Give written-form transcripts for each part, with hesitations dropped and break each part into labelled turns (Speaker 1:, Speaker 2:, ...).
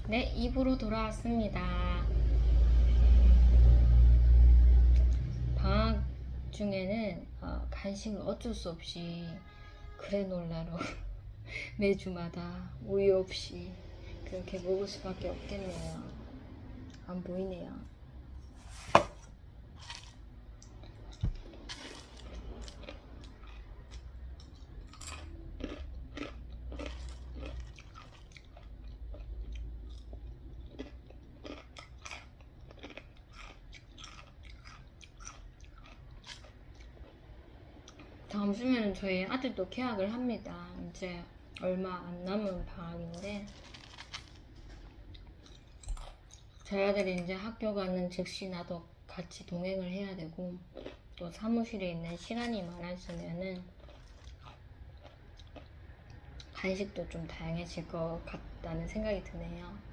Speaker 1: 네, 입으로 돌아왔습니다. 방학 중에는 간식을 어쩔 수 없이 그래놀라로 매주마다 우유 없이 그렇게 먹을 수밖에 없겠네요. 안 보이네요. 다음 주면은 저희 아들도 개학을 합니다. 이제 얼마 안 남은 방학인데 저희 아들이 이제 학교 가는 즉시 나도 같이 동행을 해야 되고 또 사무실에 있는 시간이 많아지면은 간식도 좀 다양해질 것 같다는 생각이 드네요.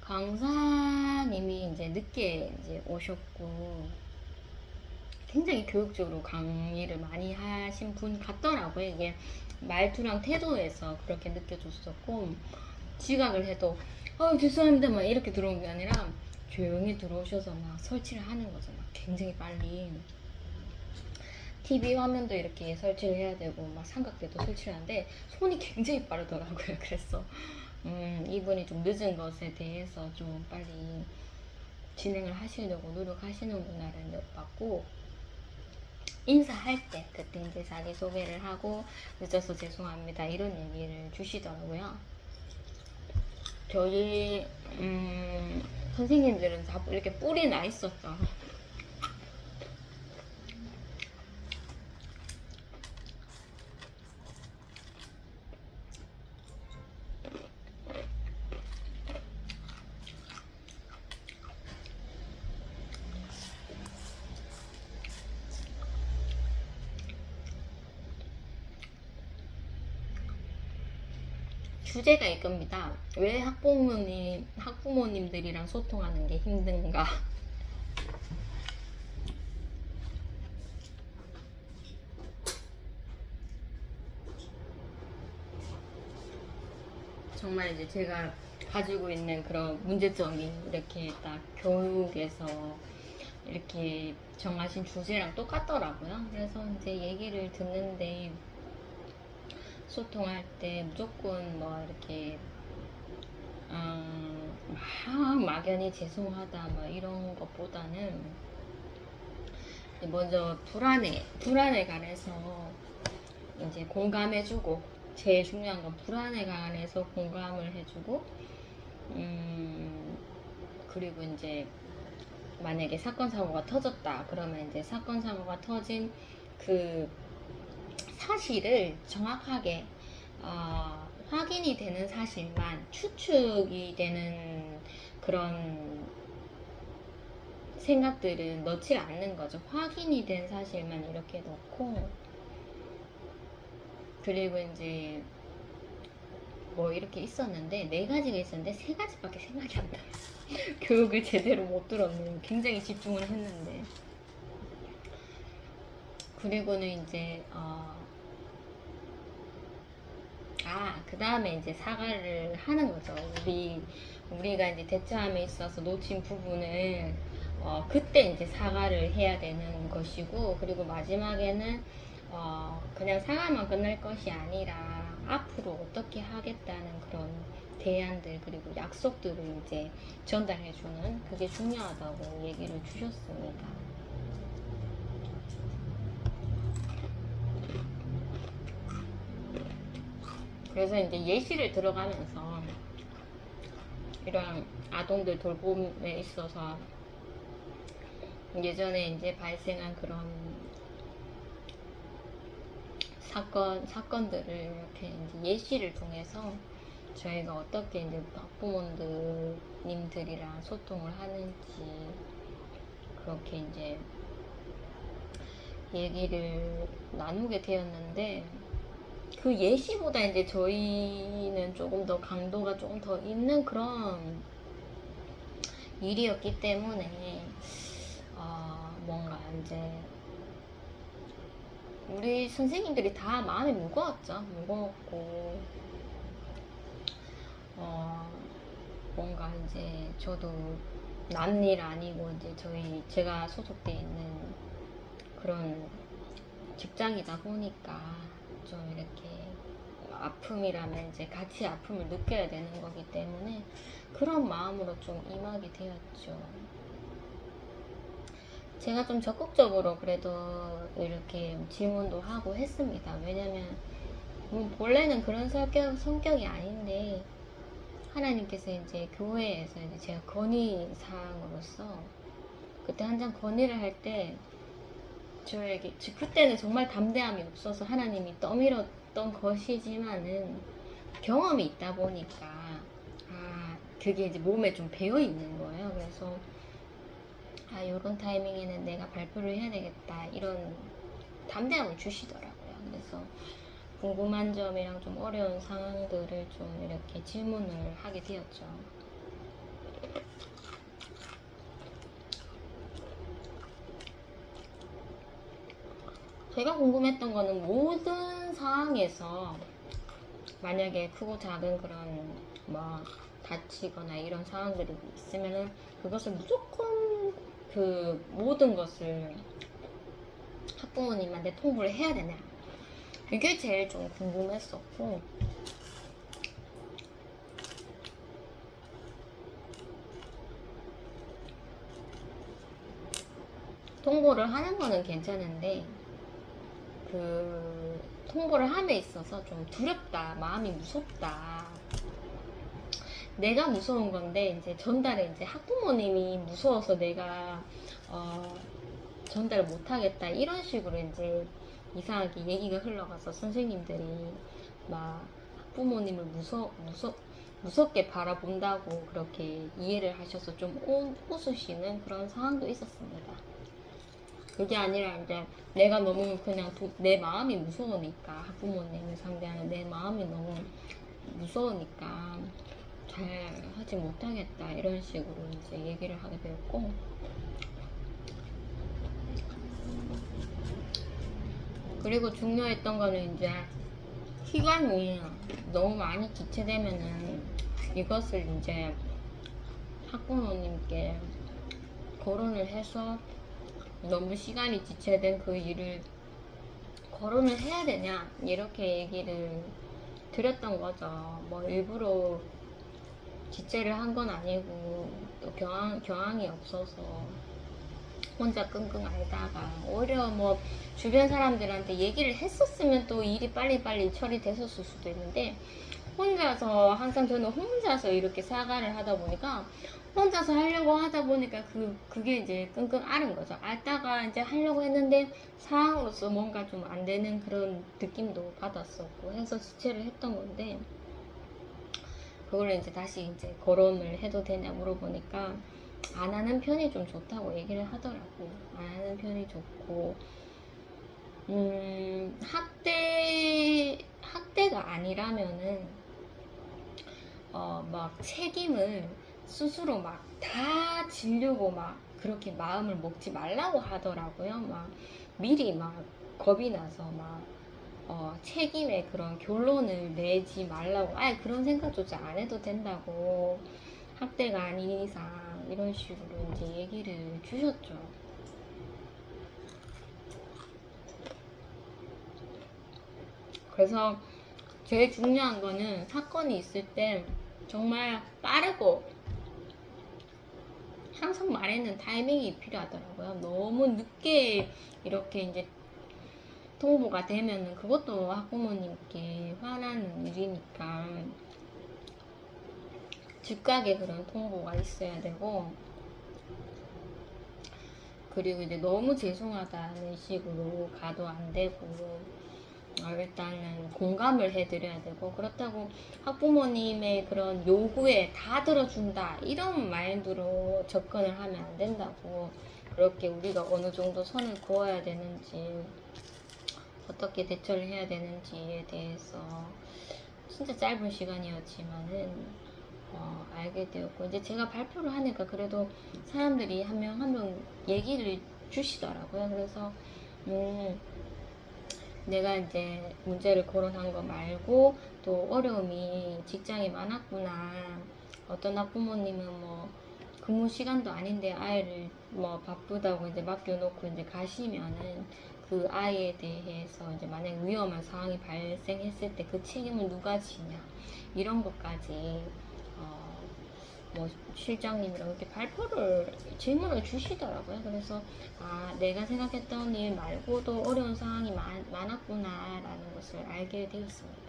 Speaker 1: 강사님이 이제 늦게 이제 오셨고 굉장히 교육적으로 강의를 많이 하신 분 같더라고요. 이게 말투랑 태도에서 그렇게 느껴졌었고 지각을 해도 죄송합니다 막 이렇게 들어온 게 아니라 조용히 들어오셔서 막 설치를 하는 거죠. 막 굉장히 빨리 TV 화면도 이렇게 설치를 해야 되고 막 삼각대도 설치를 하는데 손이 굉장히 빠르더라고요. 그래서 이분이 좀 늦은 것에 대해서 좀 빨리 진행을 하시려고 노력하시는구나를 느꼈고 인사할 때 그때 이제 자기소개를 하고 늦어서 죄송합니다 이런 얘기를 주시더라고요. 저희 선생님들은 다 이렇게 뿔이 나 있었죠. 주제가 이겁니다. 왜 학부모님들이랑 소통하는 게 힘든가? 정말 이제 제가 가지고 있는 그런 문제점이 이렇게 딱 교육에서 이렇게 정하신 주제랑 똑같더라고요. 그래서 이제 얘기를 듣는데 소통할 때 무조건 뭐 이렇게 막 막연히 죄송하다 뭐 이런 것보다는 먼저 불안에 관해서 이제 공감해주고 제일 중요한 건 불안에 관해서 공감을 해주고 그리고 이제 만약에 사건 사고가 터졌다 그러면 이제 사건 사고가 터진 그 사실을 정확하게 확인이 되는 사실만 추측이 되는 그런 생각들은 넣지 않는 거죠. 확인이 된 사실만 이렇게 넣고 그리고 이제 뭐 이렇게 있었는데 네 가지가 있었는데 세 가지밖에 생각이 안 나요. 교육을 제대로 못 들었네요. 굉장히 집중을 했는데 그리고는 이제 그 다음에 이제 사과를 하는 거죠. 우리가 이제 대처함에 있어서 놓친 부분을 그때 이제 사과를 해야 되는 것이고, 그리고 마지막에는 그냥 사과만 끝날 것이 아니라 앞으로 어떻게 하겠다는 그런 대안들 그리고 약속들을 이제 전달해주는, 그게 중요하다고 얘기를 주셨습니다. 그래서 이제 예시를 들어가면서 이런 아동들 돌봄에 있어서 예전에 이제 발생한 그런 사건들을 이렇게 이제 예시를 통해서 저희가 어떻게 이제 학부모님들이랑 소통을 하는지 그렇게 이제 얘기를 나누게 되었는데, 그 예시보다 이제 저희는 조금 더 강도가 조금 더 있는 그런 일이었기 때문에 뭔가 이제 우리 선생님들이 다 마음이 무거웠죠. 무거웠고 뭔가 이제 저도 남일 아니고 이제 제가 소속돼 있는 그런 직장이다 보니까 좀 이렇게 아픔이라면 이제 같이 아픔을 느껴야 되는 거기 때문에 그런 마음으로 좀 임하게 되었죠. 제가 좀 적극적으로 그래도 이렇게 질문도 하고 했습니다. 왜냐면 본래는 그런 성격이 아닌데 하나님께서 이제 교회에서 이제 제가 건의 사항으로서 그때 한장 건의를 할 때 저에게 그때는 정말 담대함이 없어서 하나님이 떠밀었던 것이지만은 경험이 있다 보니까 그게 이제 몸에 좀 배어 있는 거예요. 그래서 요런 타이밍에는 내가 발표를 해야 되겠다 이런 담대함을 주시더라고요. 그래서 궁금한 점이랑 좀 어려운 상황들을 좀 이렇게 질문을 하게 되었죠. 제가 궁금했던 거는 모든 상황에서 만약에 크고 작은 그런 뭐 다치거나 이런 상황들이 있으면은 그것을 무조건 그 모든 것을 학부모님한테 통보를 해야 되냐, 이게 제일 좀 궁금했었고, 통보를 하는 거는 괜찮은데 그 통보를 함에 있어서 좀 두렵다, 마음이 무섭다. 내가 무서운 건데 이제 전달을 이제 학부모님이 무서워서 내가 전달을 못하겠다 이런 식으로 이제 이상하게 얘기가 흘러가서 선생님들이 막 학부모님을 무섭게 바라본다고 그렇게 이해를 하셔서 좀 웃으시는 그런 상황도 있었습니다. 그게 아니라 이제 내가 너무 그냥 내 마음이 무서우니까, 학부모님을 상대하는 내 마음이 너무 무서우니까 잘 하지 못하겠다 이런 식으로 이제 얘기를 하게 되었고, 그리고 중요했던 거는 이제 시간이 너무 많이 지체되면은 이것을 이제 학부모님께 거론을 해서 너무 시간이 지체된 그 일을 거론을 해야 되냐 이렇게 얘기를 드렸던 거죠. 뭐 일부러 지체를 한 건 아니고 또 경황이 없어서 혼자 끙끙 앓다가 오히려 뭐 주변 사람들한테 얘기를 했었으면 또 일이 빨리빨리 처리됐었을 수도 있는데, 혼자서 항상 저는 혼자서 이렇게 사과를 하다 보니까 혼자서 하려고 하다 보니까 그게 이제 끙끙 앓은 거죠. 앓다가 이제 하려고 했는데 상황으로서 뭔가 좀 안 되는 그런 느낌도 받았었고 해서 지체를 했던 건데, 그걸 이제 다시 이제 거론을 해도 되냐 물어보니까 안 하는 편이 좀 좋다고 얘기를 하더라고. 안 하는 편이 좋고, 학대가 아니라면은 막 책임을 스스로 막 다 지려고 막 그렇게 마음을 먹지 말라고 하더라고요. 막 미리 막 겁이 나서 막 책임의 그런 결론을 내지 말라고, 아예 그런 생각조차 안 해도 된다고. 학대가 아닌 이상 이런 식으로 이제 얘기를 주셨죠. 그래서 제일 중요한 거는 사건이 있을 때 정말 빠르고 항상 말에는 타이밍이 필요하더라고요. 너무 늦게 이렇게 이제 통보가 되면은 그것도 학부모님께 화나는 일이니까 즉각에 그런 통보가 있어야 되고, 그리고 이제 너무 죄송하다는 식으로 가도 안 되고, 일단은 공감을 해드려야 되고, 그렇다고 학부모님의 그런 요구에 다 들어준다 이런 마인드로 접근을 하면 안 된다고. 그렇게 우리가 어느 정도 선을 그어야 되는지, 어떻게 대처를 해야 되는지에 대해서 진짜 짧은 시간이었지만은 알게 되었고, 이제 제가 발표를 하니까 그래도 사람들이 한 명 한 명 얘기를 주시더라고요. 그래서 내가 이제 문제를 거론한 거 말고 또 어려움이 직장에 많았구나. 어떤 학부모님은 뭐 근무 시간도 아닌데 아이를 뭐 바쁘다고 이제 맡겨놓고 이제 가시면은 그 아이에 대해서 이제 만약 위험한 상황이 발생했을 때 그 책임을 누가 지냐 이런 것까지 뭐 실장님이랑 이렇게 발표를 질문을 주시더라고요. 그래서 내가 생각했던 일 말고도 어려운 상황이 많았구나라는 것을 알게 되었습니다.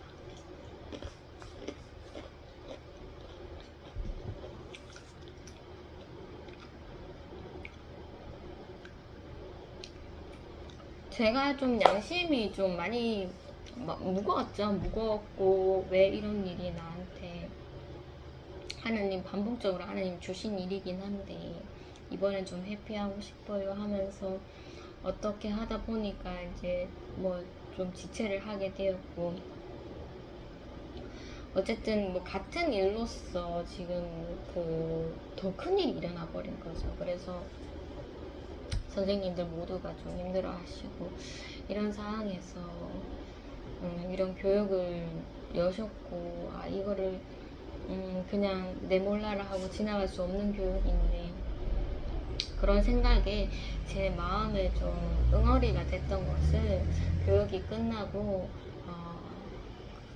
Speaker 1: 제가 좀 양심이 좀 많이 무거웠죠. 무거웠고 왜 이런 일이 나한테, 하나님 반복적으로 하나님 주신 일이긴 한데 이번엔 좀 회피하고 싶어요 하면서 어떻게 하다 보니까 이제 뭐 좀 지체를 하게 되었고, 어쨌든 뭐 같은 일로서 지금 그 더 큰 일이 일어나 버린 거죠. 그래서 선생님들 모두가 좀 힘들어 하시고, 이런 상황에서 이런 교육을 여셨고, 이거를 그냥 내몰라라 하고 지나갈 수 없는 교육인데, 그런 생각에 제 마음에 좀 응어리가 됐던 것을 교육이 끝나고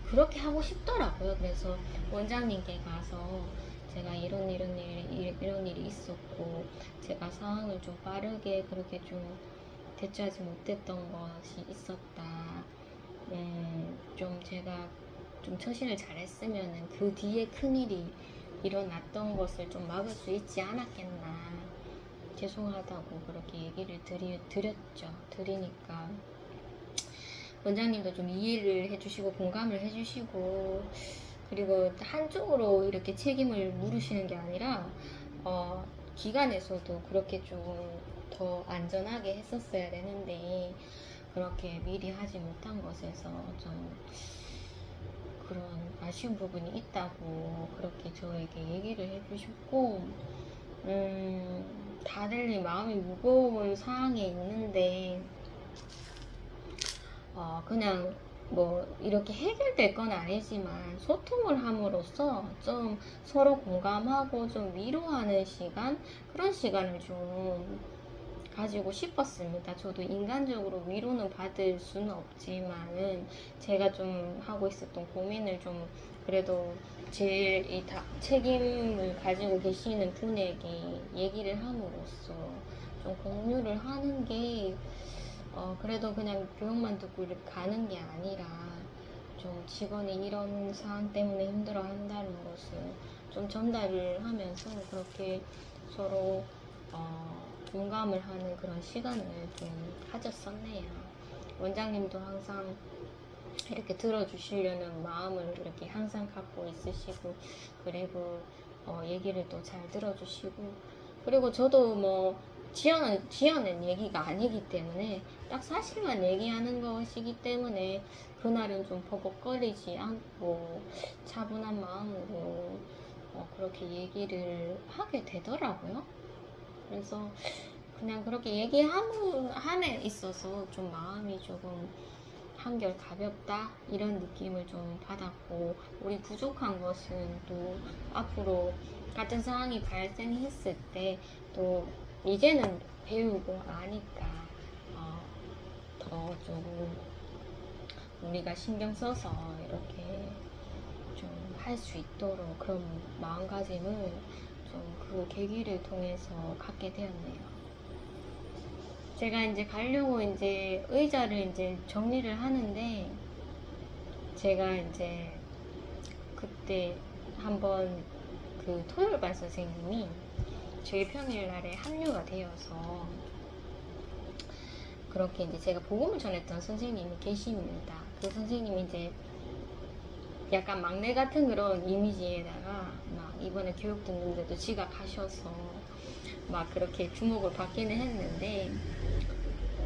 Speaker 1: 그렇게 하고 싶더라고요. 그래서 원장님께 가서 제가 이런 일이 있었고, 제가 상황을 좀 빠르게 그렇게 좀 대처하지 못했던 것이 있었다. 좀 제가 좀 처신을 잘했으면은 그 뒤에 큰일이 일어났던 것을 좀 막을 수 있지 않았겠나. 죄송하다고 그렇게 얘기를 드렸죠. 드리니까 원장님도 좀 이해를 해주시고 공감을 해주시고, 그리고 한쪽으로 이렇게 책임을 물으시는 게 아니라 기관에서도 그렇게 좀 더 안전하게 했었어야 되는데 그렇게 미리 하지 못한 것에서 좀 그런 아쉬운 부분이 있다고 그렇게 저에게 얘기를 해주셨고, 다들 마음이 무거운 상황에 있는데 그냥 뭐 이렇게 해결될 건 아니지만 소통을 함으로써 좀 서로 공감하고 좀 위로하는 시간, 그런 시간을 좀 가지고 싶었습니다. 저도 인간적으로 위로는 받을 수는 없지만은 제가 좀 하고 있었던 고민을 좀 그래도 제일 이 책임을 가지고 계시는 분에게 얘기를 함으로써 좀 공유를 하는 게 그래도 그냥 교육만 듣고 이렇게 가는 게 아니라 좀 직원이 이런 상황 때문에 힘들어 한다는 것을 좀 전달을 하면서 그렇게 서로 공감을 하는 그런 시간을 좀 가졌었네요. 원장님도 항상 이렇게 들어주시려는 마음을 이렇게 항상 갖고 있으시고, 그리고 얘기를 또 잘 들어주시고, 그리고 저도 뭐 지어낸 얘기가 아니기 때문에 딱 사실만 얘기하는 것이기 때문에 그날은 좀 버벅거리지 않고 차분한 마음으로 그렇게 얘기를 하게 되더라고요. 그래서 그냥 그렇게 얘기함에 있어서 좀 마음이 조금 한결 가볍다 이런 느낌을 좀 받았고, 우리 부족한 것은 또 앞으로 같은 상황이 발생했을 때 또 이제는 배우고 아니까 더 조금 우리가 신경 써서 이렇게 좀 할 수 있도록 그런 마음가짐을 좀 그 계기를 통해서 갖게 되었네요. 제가 이제 가려고 이제 의자를 이제 정리를 하는데 제가 이제 그때 한번 그 토요일반 선생님이 저희 평일날에 합류가 되어서 그렇게 이제 제가 복음을 전했던 선생님이 계십니다. 그 선생님이 이제 약간 막내 같은 그런 이미지에다가 막 이번에 교육 듣는데도 지가 가셔서 막 그렇게 주목을 받기는 했는데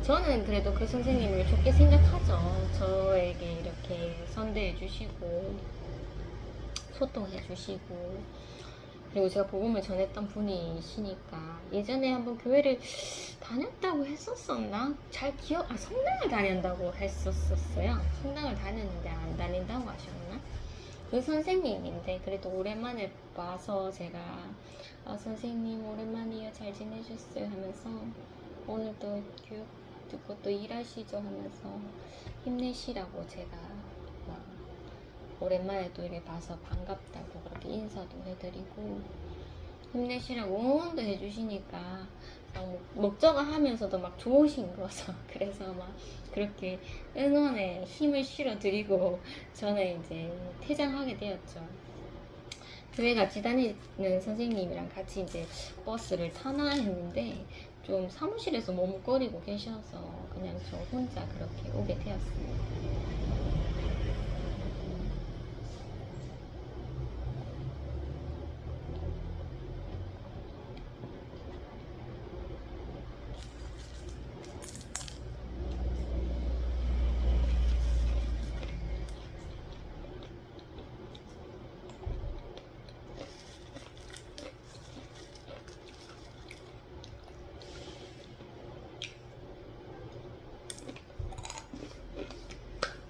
Speaker 1: 저는 그래도 그 선생님을 좋게 생각하죠. 저에게 이렇게 선대해 주시고 소통해 주시고 그리고 제가 복음을 전했던 분이시니까 예전에 한번 교회를 다녔다고 했었었나? 잘 성당을 다닌다고 했었어요. 성당을 다녔는데 안 다닌다고 하셨나? 그 선생님인데 그래도 오랜만에 봐서 제가 선생님 오랜만이에요. 잘 지내셨어요? 하면서 오늘도 교육 듣고 또 일하시죠? 하면서 힘내시라고 제가 막 오랜만에 또 이렇게 봐서 반갑다고 그렇게 인사도 해드리고 힘내시라고 응원도 해주시니까 목적어 하면서도 막 좋으신 거죠. 그래서 막 그렇게 응원에 힘을 실어드리고 저는 이제 퇴장하게 되었죠. 교회 같이 다니는 선생님이랑 같이 이제 버스를 타나 했는데 좀 사무실에서 머뭇거리고 계셔서 그냥 저 혼자 그렇게 오게 되었습니다.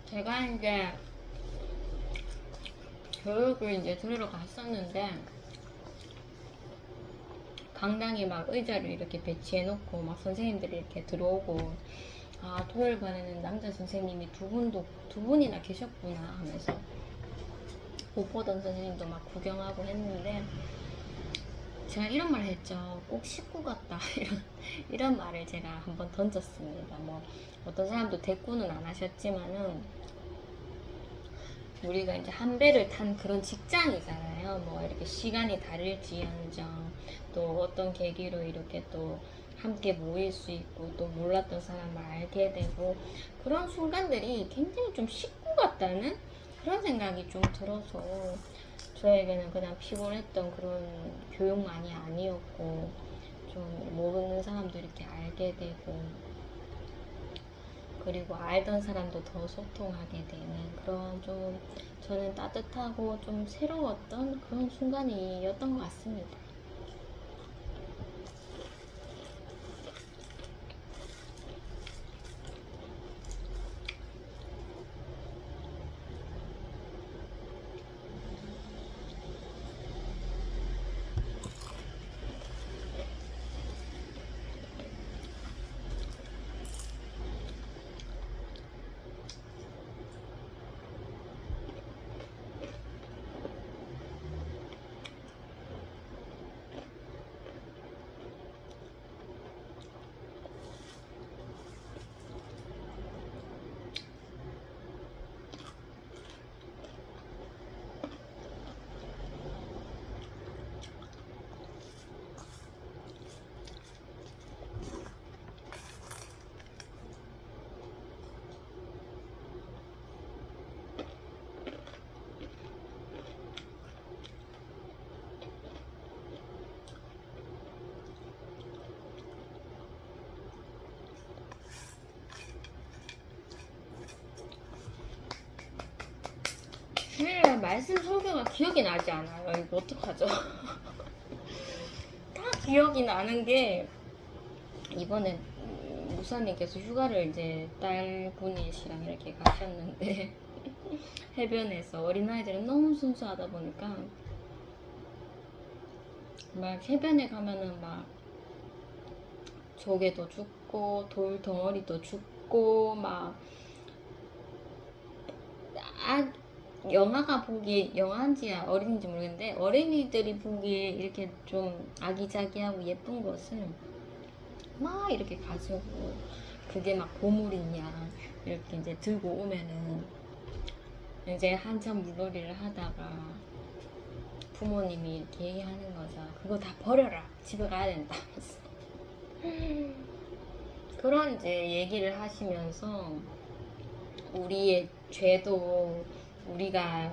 Speaker 1: 제가 이제 교육을 이제 들으러 갔었는데 강당에 막 의자를 이렇게 배치해 놓고 막 선생님들이 이렇게 들어오고 토요일 반에는 남자 선생님이 두 분이나 계셨구나 하면서 못 보던 선생님도 막 구경하고 했는데 제가 이런 말을 했죠. 꼭 식구 같다 이런 말을 제가 한번 던졌습니다. 뭐 어떤 사람도 대꾸는 안 하셨지만은 우리가 이제 한 배를 탄 그런 직장이잖아요. 뭐 이렇게 시간이 다를지언정 또 어떤 계기로 이렇게 또 함께 모일 수 있고 또 몰랐던 사람을 알게 되고 그런 순간들이 굉장히 좀 식구 같다는 그런 생각이 좀 들어서 저에게는 그냥 피곤했던 그런 교육만이 아니었고 좀 모르는 사람도 이렇게 알게 되고 그리고 알던 사람도 더 소통하게 되는 그런 좀 저는 따뜻하고 좀 새로웠던 그런 순간이었던 것 같습니다. 주일날 말씀 설교가 기억이 나지 않아요. 이거 어떡하죠? 다 기억이 나는 게 이번에 무사님께서 휴가를 이제 딸분이시랑 이렇게 가셨는데 해변에서 어린아이들은 너무 순수하다 보니까 막 해변에 가면은 막 조개도 죽고 돌 덩어리도 죽고 막 영화가 보기 영화인지 어린인지 모르겠는데 어린이들이 보기에 이렇게 좀 아기자기하고 예쁜 것을 막 이렇게 가지고 그게 막 보물이냐 이렇게 이제 들고 오면은 이제 한참 물놀이를 하다가 부모님이 이렇게 얘기하는 거죠. 그거 다 버려라. 집에 가야 된다면서. 그런 이제 얘기를 하시면서 우리의 죄도 우리가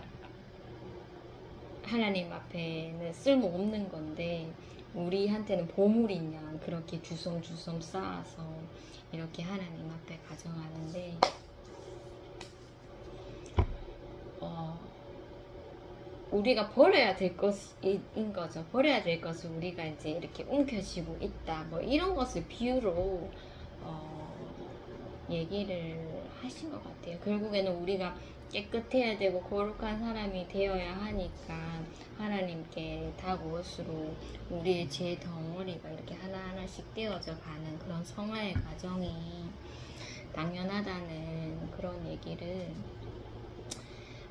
Speaker 1: 하나님 앞에는 쓸모없는 건데 우리한테는 보물이냐 그렇게 주섬주섬 쌓아서 이렇게 하나님 앞에 가져가는데 우리가 버려야 될 것인 거죠. 버려야 될 것을 우리가 이제 이렇게 움켜쥐고 있다. 뭐 이런 것을 비유로 얘기를 하신 것 같아요. 결국에는 우리가 깨끗해야 되고 거룩한 사람이 되어야 하니까 하나님께 다가올수록 우리의 죄 덩어리가 이렇게 하나하나씩 떼어져 가는 그런 성화의 과정이 당연하다는 그런 얘기를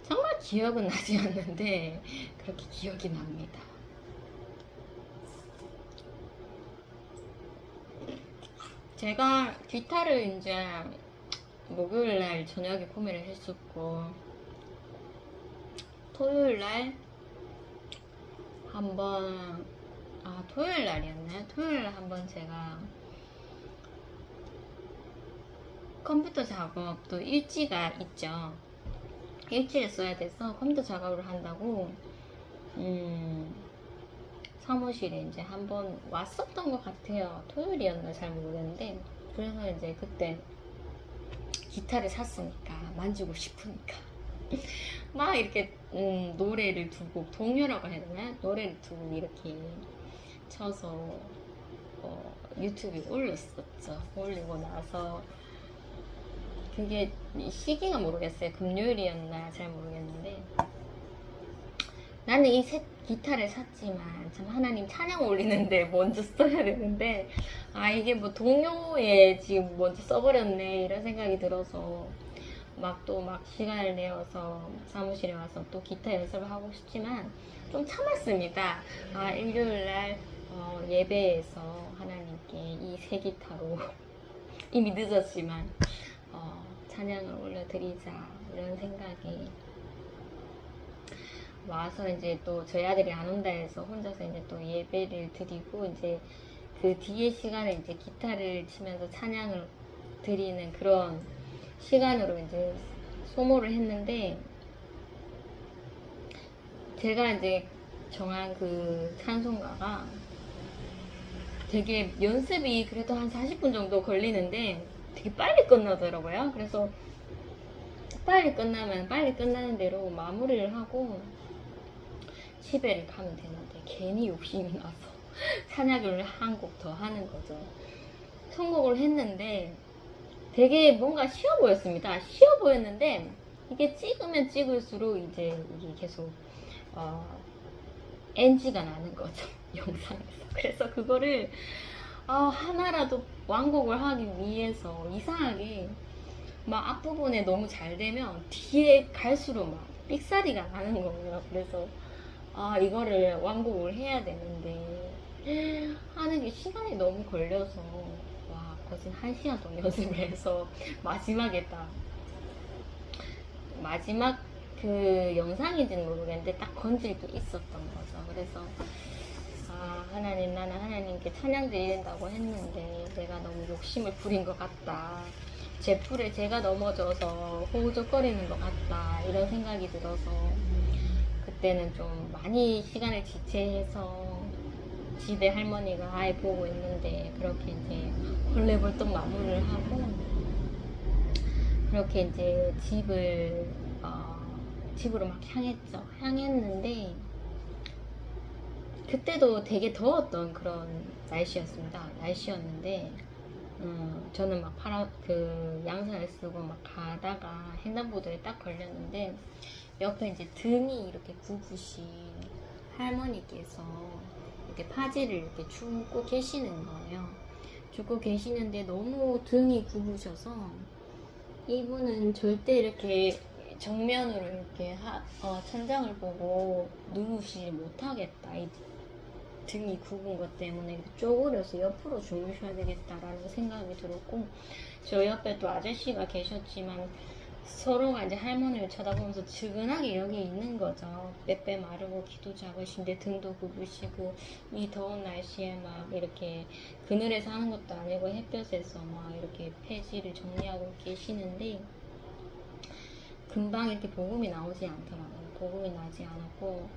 Speaker 1: 정말 기억은 나지 않는데 그렇게 기억이 납니다. 제가 기타를 이제 목요일날 저녁에 구매를 했었고 토요일날 한번 토요일날이었나요? 토요일날 한번 제가 컴퓨터 작업도 일지가 있죠. 일지를 써야 돼서 컴퓨터 작업을 한다고 사무실에 이제 한번 왔었던 것 같아요. 토요일이었나 잘 모르겠는데 그래서 이제 그때 기타를 샀으니까 만지고 싶으니까 막 이렇게 노래를 두 곡 동요라고 해야 되나? 노래를 두 곡 이렇게 쳐서 유튜브에 올렸었죠. 올리고 나서 그게 시기가 모르겠어요. 금요일이었나 잘 모르겠는데 나는 이 기타를 샀지만 참 하나님 찬양 올리는데 먼저 써야 되는데 이게 뭐 동요에 지금 먼저 써버렸네 이런 생각이 들어서 막 또 막 시간을 내어서 사무실에 와서 또 기타 연습을 하고 싶지만 좀 참았습니다. 일요일날 예배에서 하나님께 이 새 기타로 이미 늦었지만 찬양을 올려드리자 이런 생각이 와서 이제 또 저희 아들이 안 온다 해서 혼자서 이제 또 예배를 드리고 이제 그 뒤에 시간에 이제 기타를 치면서 찬양을 드리는 그런 시간으로 이제 소모를 했는데 제가 이제 정한 그 찬송가가 되게 연습이 그래도 한 40분 정도 걸리는데 되게 빨리 끝나더라고요. 그래서 빨리 끝나면 빨리 끝나는 대로 마무리를 하고 집에를 가면 되는데 괜히 욕심이 나서 찬양을 한 곡 더 하는 거죠. 선곡을 했는데 되게 뭔가 쉬워 보였습니다. 쉬워 보였는데 이게 찍으면 찍을수록 이제 이게 계속 NG가 나는 거죠. 영상에서. 그래서 그거를 하나라도 완곡을 하기 위해서 이상하게 막 앞부분에 너무 잘 되면 뒤에 갈수록 막 삑사리가 나는 거예요. 그래서 이거를 완곡을 해야 되는데 하는 게 시간이 너무 걸려서 거진 1시간 동안 연습을 해서 마지막에 딱 마지막 그 영상인지는 모르겠는데 딱 건질 게 있었던 거죠. 그래서 하나님, 나는 하나님께 찬양 드린다고 했는데 내가 너무 욕심을 부린 것 같다. 제 풀에 제가 넘어져서 호우적거리는 것 같다. 이런 생각이 들어서 그때는 좀 많이 시간을 지체해서 집에 할머니가 아이 보고 있는데 그렇게 이제 헐레벌떡 마무리를 하고 그렇게 이제 집으로 막 향했는데 그때도 되게 더웠던 그런 날씨였는데 저는 막 양산을 쓰고 막 가다가 횡단보도에 딱 걸렸는데 옆에 이제 등이 이렇게 굽으신 할머니께서 이렇게 파지를 이렇게 줍고 계시는 거예요. 줍고 계시는데 너무 등이 굽으셔서 이분은 절대 이렇게 정면으로 이렇게 천장을 보고 누우시지 못하겠다. 이 등이 굽은 것 때문에 이렇게 쪼그려서 옆으로 주무셔야 되겠다라는 생각이 들었고, 저 옆에 또 아저씨가 계셨지만 서로가 이제 할머니를 쳐다보면서 측은하게 여기 있는 거죠. 빼빼 마르고 키도 작으신데 등도 굽으시고 이 더운 날씨에 막 이렇게 그늘에서 하는 것도 아니고 햇볕에서 막 이렇게 폐지를 정리하고 계시는데 금방 이렇게 복음이 나오지 않더라고요. 복음이 나지 않았고,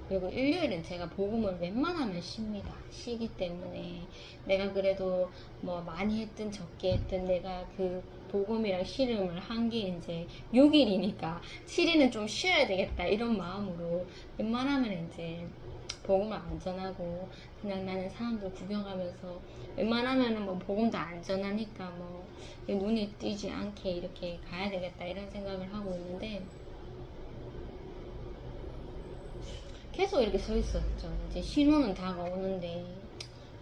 Speaker 1: 그리고 일요일은 제가 복음을 웬만하면 쉽니다. 쉬기 때문에 내가 그래도 뭐 많이 했든 적게 했든 내가 그 복음이랑 씨름을 한 게 이제 6일이니까 7일은 좀 쉬어야 되겠다 이런 마음으로 웬만하면 이제 복음을 안 전하고 그냥 나는 사람들 구경하면서 웬만하면은 뭐 복음도 안 전하니까 뭐 눈이 띄지 않게 이렇게 가야 되겠다 이런 생각을 하고 있는데 계속 이렇게 서 있었죠. 이제 신호는 다가오는데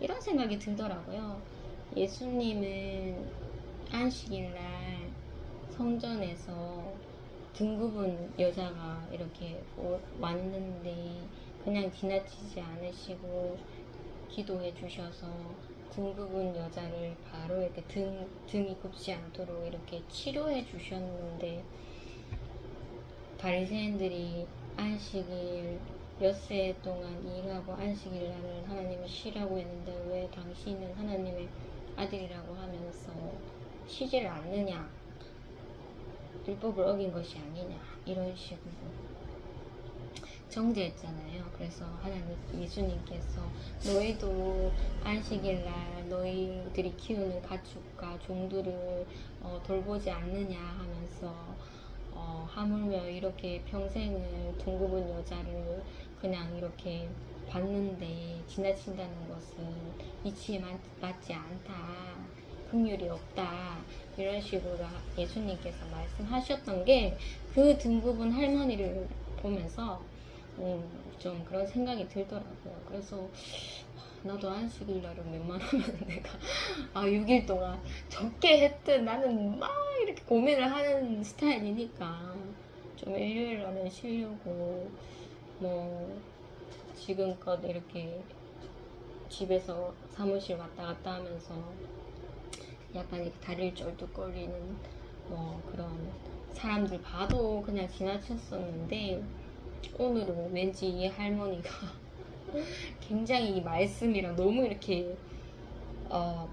Speaker 1: 이런 생각이 들더라고요. 예수님은 안식일날 성전에서 등급은 여자가 이렇게 왔는데 그냥 지나치지 않으시고 기도해 주셔서 등급은 여자를 바로 이렇게 등이 굽지 않도록 이렇게 치료해 주셨는데 바리새인들이 안식일 엿새 동안 일하고 안식일 날은 하나님이 쉬라고 했는데 왜 당신은 하나님의 아들이라고 하면서 쉬지를 않느냐, 율법을 어긴 것이 아니냐 이런 식으로 정죄했잖아요. 그래서 하나님 예수님께서 너희도 안식일 날 너희들이 키우는 가축과 종들을 돌보지 않느냐 하면서 하물며 이렇게 평생을 둥굽은 여자를 그냥 이렇게 봤는데 지나친다는 것은 이치에 맞지 않다. 긍휼이 없다. 이런 식으로 예수님께서 말씀하셨던 게 그 등급은 할머니를 보면서 좀 그런 생각이 들더라고요. 그래서 나도 안식일 날은 웬만하면 내가 6일 동안 적게 했든 나는 막 이렇게 고민을 하는 스타일이니까 좀 일요일 날은 쉬려고 뭐 지금껏 이렇게 집에서 사무실 왔다 갔다 하면서 약간 이렇게 다리를 쩔뚝거리는 뭐 그런 사람들 봐도 그냥 지나쳤었는데 오늘은 왠지 이 할머니가 굉장히 이 말씀이랑 너무 이렇게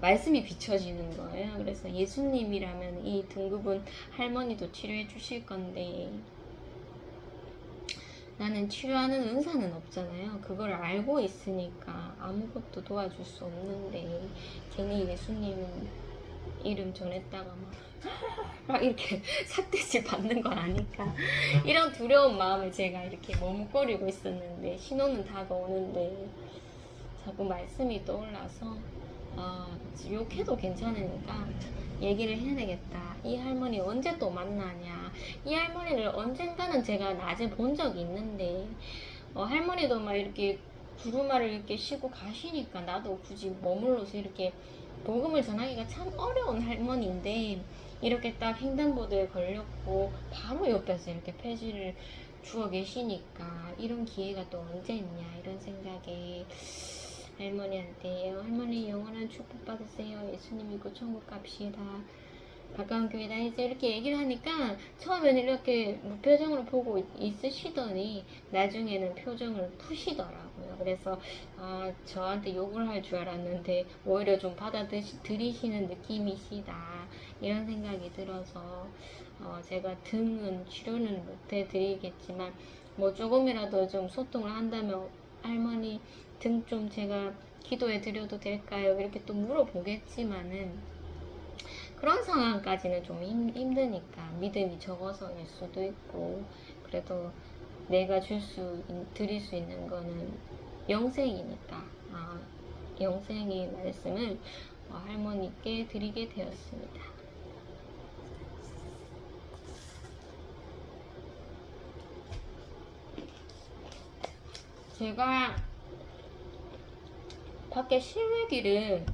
Speaker 1: 말씀이 비춰지는 거예요. 그래서 예수님이라면 이 등급은 할머니도 치료해 주실 건데 나는 치료하는 은사는 없잖아요. 그걸 알고 있으니까 아무것도 도와줄 수 없는데 괜히 예수님 이름 전했다가 막 이렇게 삿대질 받는 걸 아니까 이런 두려운 마음을 제가 이렇게 머뭇거리고 있었는데 신호는 다가오는데 자꾸 말씀이 떠올라서 욕해도 괜찮으니까 얘기를 해야 되겠다. 이 할머니 언제 또 만나냐. 이 할머니를 언젠가는 제가 낮에 본 적이 있는데 할머니도 막 이렇게 구루마를 이렇게 쉬고 가시니까 나도 굳이 머물러서 이렇게 복음을 전하기가 참 어려운 할머니인데 이렇게 딱 횡단보도에 걸렸고 바로 옆에서 이렇게 폐지를 주워 계시니까 이런 기회가 또 언제 있냐 이런 생각에 할머니한테 할머니 영원한 축복 받으세요. 예수님 믿고 천국 갑시다. 가까운 교회 다니세요. 이렇게 얘기를 하니까 처음에는 이렇게 무표정으로 보고 있으시더니 나중에는 표정을 푸시더라고요. 그래서 저한테 욕을 할 줄 알았는데 오히려 좀 받아들이시는 느낌이시다. 이런 생각이 들어서 제가 등은 치료는 못 해드리겠지만 뭐 조금이라도 좀 소통을 한다면 할머니 등 좀 제가 기도해 드려도 될까요? 이렇게 또 물어보겠지만은 그런 상황까지는 좀 힘드니까 믿음이 적어서일 수도 있고 그래도 내가 드릴 수 있는 거는 영생이니까 영생의 말씀을 할머니께 드리게 되었습니다. 제가 밖에 실외기를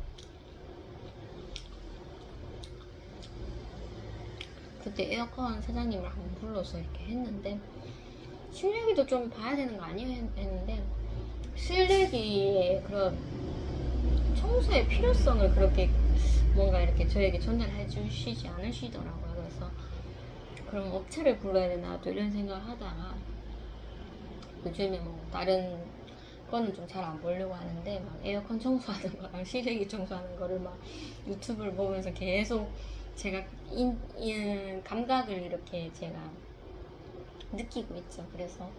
Speaker 1: 그때 에어컨 사장님을 한번 불러서 이렇게 했는데, 실내기도 좀 봐야 되는 거 아니에요? 했는데, 실내기의 그런 청소의 필요성을 그렇게 뭔가 이렇게 저에게 전달해 주시지 않으시더라고요. 그래서 그럼 업체를 불러야 되나 또 이런 생각을 하다가, 요즘에 뭐 다른 거는 좀 잘 안 보려고 하는데, 막 에어컨 청소하는 거랑 실내기 청소하는 거를 막 유튜브를 보면서 계속 제가 감각을 이렇게 제가 느끼고 있죠. 그래서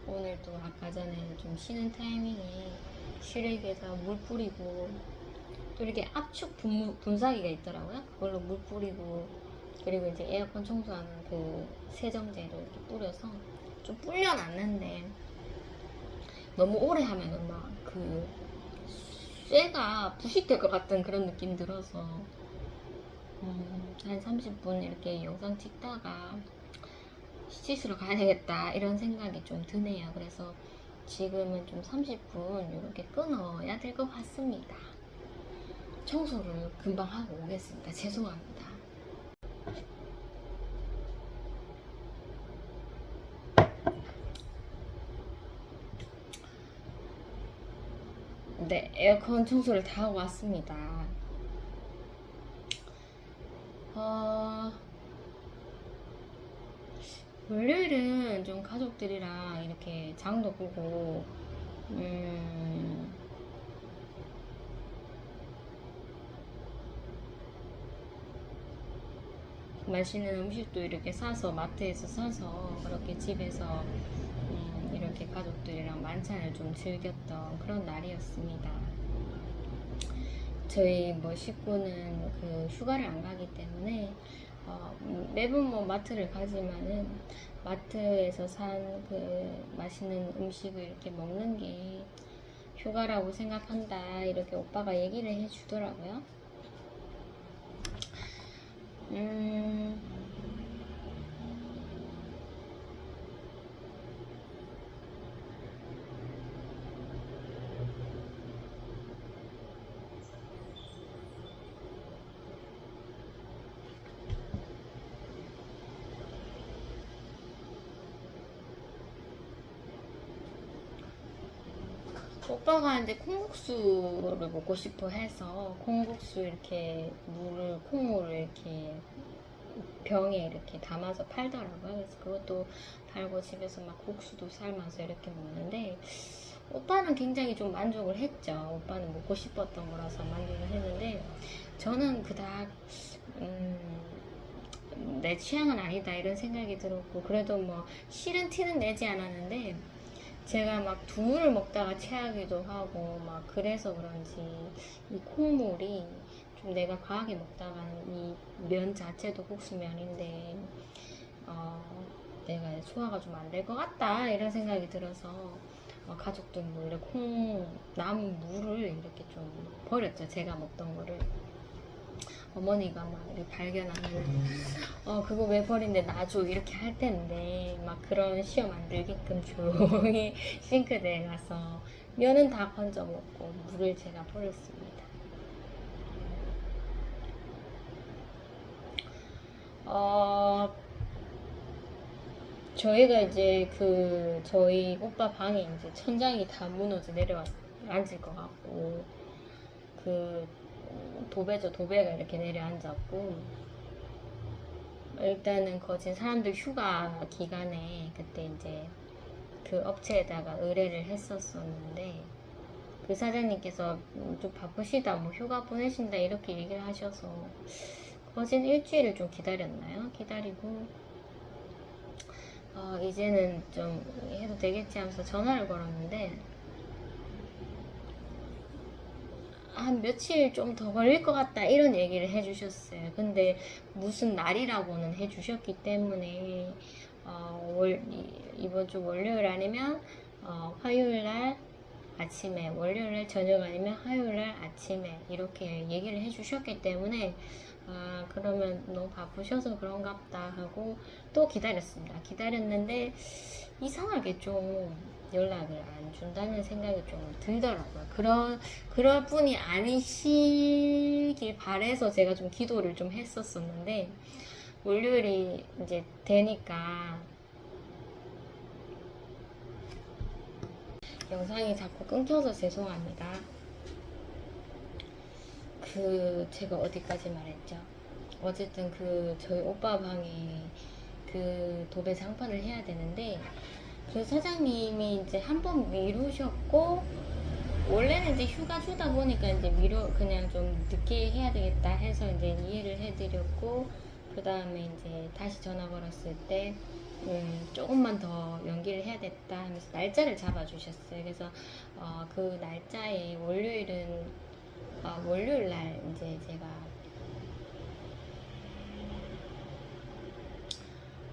Speaker 1: 오늘도 아까 전에 좀 쉬는 타이밍에 실외기에다 물 뿌리고, 또 이렇게 압축 분사기가 있더라고요. 그걸로 물 뿌리고, 그리고 이제 에어컨 청소하는 그 세정제를 이렇게 뿌려서 좀 불려놨는데, 너무 오래 하면은 막 그 쇠가 부식될 것 같은 그런 느낌 들어서 한 30분 이렇게 영상 찍다가 씻으러 가야 되겠다 이런 생각이 좀 드네요. 그래서 지금은 좀 30분 이렇게 끊어야 될 것 같습니다. 청소를 금방 하고 오겠습니다. 죄송합니다. 네, 에어컨 청소를 다 하고 왔습니다. 월요일은 좀 가족들이랑 이렇게 장도 보고, 맛있는 음식도 이렇게 사서, 마트에서 사서, 그렇게 집에서, 이렇게 가족들이랑 만찬을 좀 즐겼던 그런 날이었습니다. 저희 뭐 식구는 그 휴가를 안 가기 때문에 매번 뭐 마트를 가지만은 마트에서 산 그 맛있는 음식을 이렇게 먹는 게 휴가라고 생각한다 이렇게 오빠가 얘기를 해주더라고요. 오빠가 이제 콩국수를 먹고 싶어 해서 콩국수 이렇게 콩물을 이렇게 병에 이렇게 담아서 팔더라고요. 그래서 그것도 팔고 집에서 막 국수도 삶아서 이렇게 먹는데, 오빠는 굉장히 좀 만족을 했죠. 오빠는 먹고 싶었던 거라서 만족을 했는데, 저는 그닥 내 취향은 아니다 이런 생각이 들었고, 그래도 뭐 싫은 티는 내지 않았는데, 제가 막 두부를 먹다가 체하기도 하고 막 그래서 그런지 이 콩물이 좀 내가 과하게 먹다가는 이 면 자체도 국수면인데 내가 소화가 좀 안 될 것 같다 이런 생각이 들어서 가족들 몰래 콩 남은 물을 이렇게 좀 버렸죠. 제가 먹던 거를. 어머니가 막 이렇게 발견하면 그거 왜 버린대 놔줘 이렇게 할 텐데 막 그런 시험 안 들게끔 조용히 싱크대에 가서 면은 다 건져 먹고 물을 제가 버렸습니다. 저희가 이제 저희 오빠 방에 이제 천장이 다 무너져 내려와 앉을 것 같고, 도배가 이렇게 내려앉았고, 일단은 거진 사람들 휴가 기간에 그때 이제 그 업체에다가 의뢰를 했었었는데, 그 사장님께서 좀 바쁘시다, 뭐 휴가 보내신다 이렇게 얘기를 하셔서 거진 일주일을 좀 기다렸나요? 기다리고 이제는 좀 해도 되겠지 하면서 전화를 걸었는데, 한 며칠 좀 더 걸릴 것 같다 이런 얘기를 해주셨어요. 근데 무슨 날이라고는 해주셨기 때문에 이번 주 월요일 아니면 화요일 날 아침에, 월요일 날 저녁 아니면 화요일 날 아침에 이렇게 얘기를 해주셨기 때문에 아, 그러면 너무 바쁘셔서 그런가 보다 하고 또 기다렸습니다. 기다렸는데 이상하게 좀 연락을 안 준다는 생각이 좀 들더라고요. 그럴 분이 아니시길 바래서 제가 좀 기도를 좀 했었었는데, 월요일이 이제 되니까 영상이 자꾸 끊겨서 죄송합니다. 제가 어디까지 말했죠? 어쨌든 저희 오빠 방에 도배 장판을 해야 되는데, 그 사장님이 이제 한 번 미루셨고, 원래는 이제 휴가 주다 보니까 이제 그냥 좀 늦게 해야 되겠다 해서 이제 이해를 해드렸고, 그 다음에 이제 다시 전화 걸었을 때, 조금만 더 연기를 해야 됐다 하면서 날짜를 잡아주셨어요. 그래서, 그 날짜에 월요일 날 이제 제가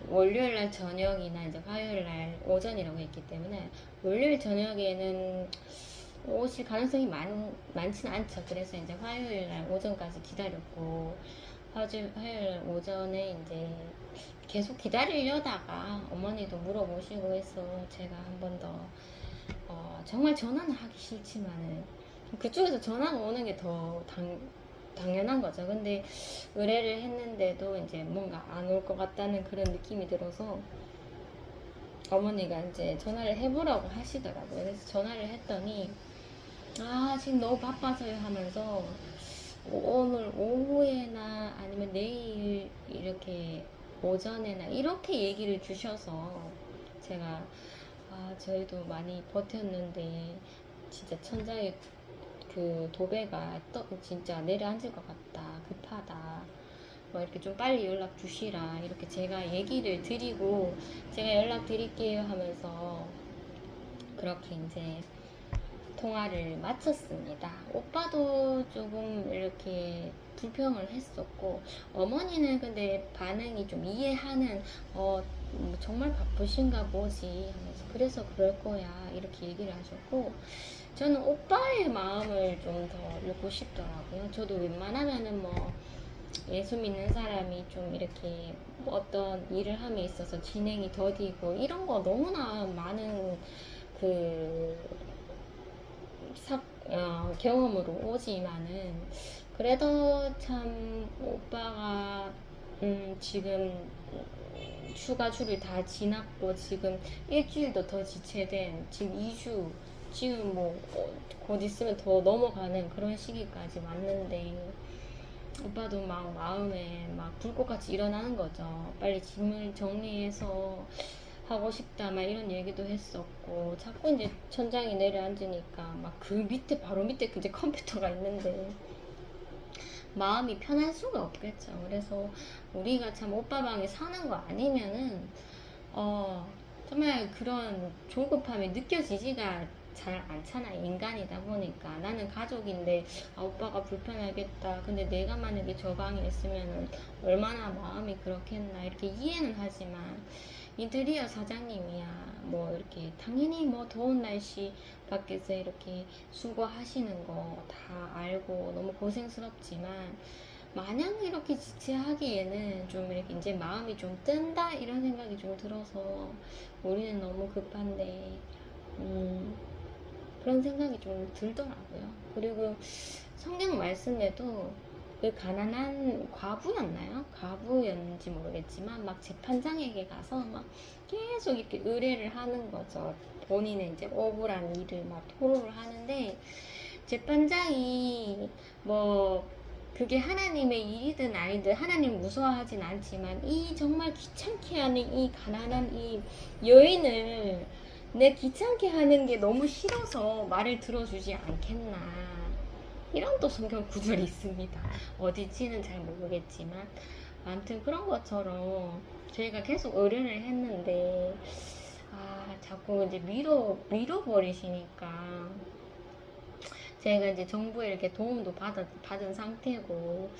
Speaker 1: 월요일 날 저녁이나 이제 화요일 날 오전이라고 했기 때문에 월요일 저녁에는 오실 가능성이 많지는 않죠. 그래서 이제 화요일 날 오전까지 기다렸고, 화요일 날 오전에 이제 계속 기다리려다가 어머니도 물어보시고 해서 제가 한 번 더 정말 전화는 하기 싫지만은 그쪽에서 전화가 오는 게 더 당연한 거죠. 근데 의뢰를 했는데도 이제 뭔가 안 올 것 같다는 그런 느낌이 들어서 어머니가 이제 전화를 해보라고 하시더라고요. 그래서 전화를 했더니 지금 너무 바빠서요 하면서 오늘 오후에나 아니면 내일 이렇게 오전에나 이렇게 얘기를 주셔서 제가 저희도 많이 버텼는데 진짜 천장에 도배가 진짜 내려앉을 것 같다, 급하다, 뭐 이렇게 좀 빨리 연락 주시라 이렇게 제가 얘기를 드리고, 제가 연락 드릴게요 하면서 그렇게 이제 통화를 마쳤습니다. 오빠도 조금 이렇게 불평을 했었고, 어머니는 근데 반응이 좀 이해하는, 정말 바쁘신가 보지 하면서 그래서 그럴 거야 이렇게 얘기를 하셨고, 저는 오빠의 마음을 좀 더 읽고 싶더라고요. 저도 웬만하면은 뭐 예수 믿는 사람이 좀 이렇게 어떤 일을 함에 있어서 진행이 더디고 이런 거 너무나 많은 그 경험으로 오지만은, 그래도 참 오빠가 지금 휴가주를 다 지났고 지금 일주일도 더 지체된 지금 2주, 지금 뭐 곧 있으면 더 넘어가는 그런 시기까지 왔는데, 오빠도 막 마음에 막 불꽃같이 일어나는 거죠. 빨리 짐을 정리해서 하고 싶다 막 이런 얘기도 했었고, 자꾸 이제 천장이 내려앉으니까 막 그 밑에 바로 밑에 이제 컴퓨터가 있는데 마음이 편할 수가 없겠죠. 그래서 우리가 참 오빠 방에 사는 거 아니면은 정말 그런 조급함이 느껴지지가 잘 않잖아. 인간이다 보니까. 나는 가족인데 오빠가 불편하겠다, 근데 내가 만약에 저 방에 있으면은 얼마나 마음이 그렇겠나 이렇게 이해는 하지만, 인테리어 사장님이야 뭐 이렇게 당연히 뭐 더운 날씨 밖에서 이렇게 수고하시는 거 다 알고 너무 고생스럽지만, 마냥 이렇게 지체하기에는 좀 이렇게 이제 마음이 좀 뜬다 이런 생각이 좀 들어서, 우리는 너무 급한데 그런 생각이 좀 들더라고요. 그리고 성경 말씀에도 그 가난한 과부였나요? 과부였는지 모르겠지만 막 재판장에게 가서 막 계속 이렇게 의뢰를 하는 거죠. 본인의 이제 억울한 일을 막 토로를 하는데, 재판장이 뭐 그게 하나님의 일이든 아니든 하나님 무서워하진 않지만, 이 정말 귀찮게 하는 이 가난한 이 여인을 내 귀찮게 하는 게 너무 싫어서 말을 들어주지 않겠나, 이런 또 성경 구절이 있습니다. 어디지는 잘 모르겠지만 아무튼 그런 것처럼 저희가 계속 의뢰를 했는데 자꾸 이제 밀어버리시니까, 제가 이제 정부에 이렇게 도움도 받은 상태고,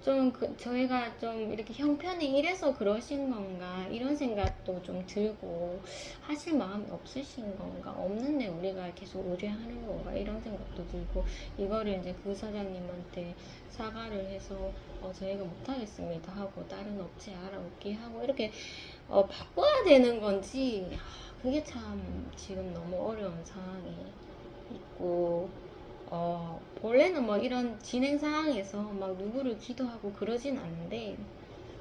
Speaker 1: 좀 저희가 좀 이렇게 형편이 이래서 그러신 건가 이런 생각도 좀 들고 하실 마음이 없으신 건가 없는데 우리가 계속 의뢰하는 건가 이런 생각도 들고 이거를 이제 그 사장님한테 사과를 해서 저희가 못하겠습니다 하고 다른 업체 알아볼게 하고 이렇게 바꿔야 되는 건지 그게 참 지금 너무 어려운 상황이 있고 원래는 뭐 이런 진행 상황에서 막 누구를 기도하고 그러진 않는데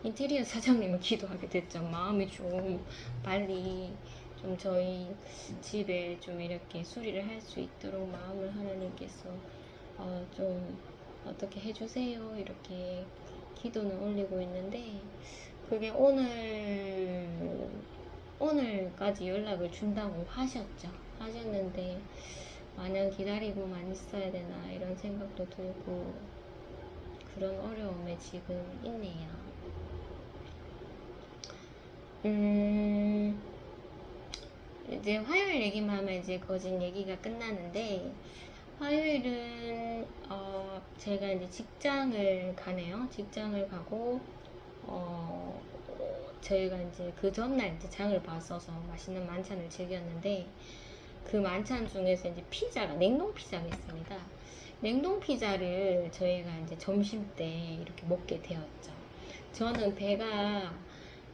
Speaker 1: 인테리어 사장님을 기도하게 됐죠. 마음이 좀 빨리 좀 저희 집에 좀 이렇게 수리를 할 수 있도록 마음을 하나님께서 좀 어떻게 해주세요 이렇게 기도는 올리고 있는데 그게 오늘까지 연락을 준다고 하셨는데 마냥 기다리고만 있어야 되나 이런 생각도 들고 그런 어려움에 지금 있네요. 이제 화요일 얘기만 하면 이제 거진 얘기가 끝나는데 화요일은 제가 이제 직장을 가네요. 직장을 가고 저희가 이제 그 전날 이제 장을 봤어서 맛있는 만찬을 즐겼는데 그 만찬 중에서 이제 피자가 냉동 피자가 있습니다. 냉동 피자를 저희가 이제 점심 때 이렇게 먹게 되었죠. 저는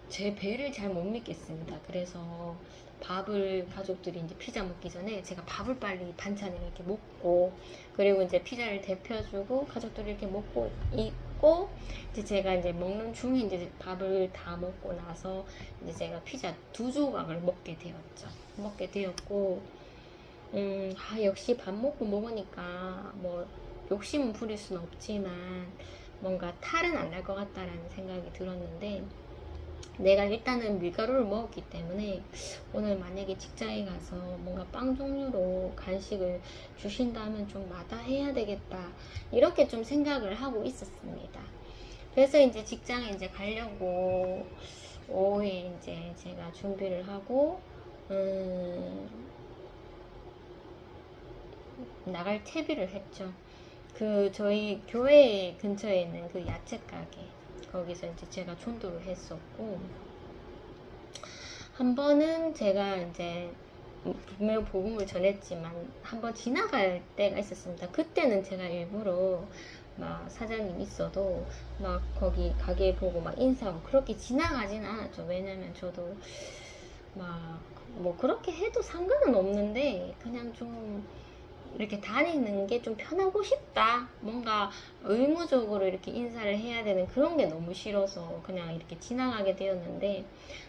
Speaker 1: 제 배를 잘 못 믿겠습니다. 그래서 밥을 가족들이 이제 피자 먹기 전에 제가 밥을 빨리 반찬을 이렇게 먹고 그리고 이제 피자를 데펴주고 가족들이 이렇게 먹고 있고 이제 제가 이제 먹는 중에 이제 밥을 다 먹고 나서 이제 제가 피자 2조각을 먹게 되었고 역시 밥 먹고 먹으니까 뭐 욕심은 부릴 수는 없지만 뭔가 탈은 안 날 것 같다라는 생각이 들었는데 내가 일단은 밀가루를 먹었기 때문에 오늘 만약에 직장에 가서 뭔가 빵 종류로 간식을 주신다면 좀 마다해야 되겠다 이렇게 좀 생각을 하고 있었습니다. 그래서 이제 직장에 이제 가려고 오후에 이제 제가 준비를 하고 나갈 채비를 했죠. 그 저희 교회 근처에 있는 그 야채 가게 거기서 이제 제가 전도를 했었고 한 번은 제가 이제 분명 복음을 전했지만 한번 지나갈 때가 있었습니다. 그때는 제가 일부러 막 사장님 있어도 막 거기 가게 보고 막 인사하고 그렇게 지나가진 않았죠. 왜냐면 저도 막 뭐 그렇게 해도 상관은 없는데 그냥 좀 이렇게 다니는 게 좀 편하고 싶다. 뭔가 의무적으로 이렇게 인사를 해야 되는 그런 게 너무 싫어서 그냥 이렇게 지나가게 되었는데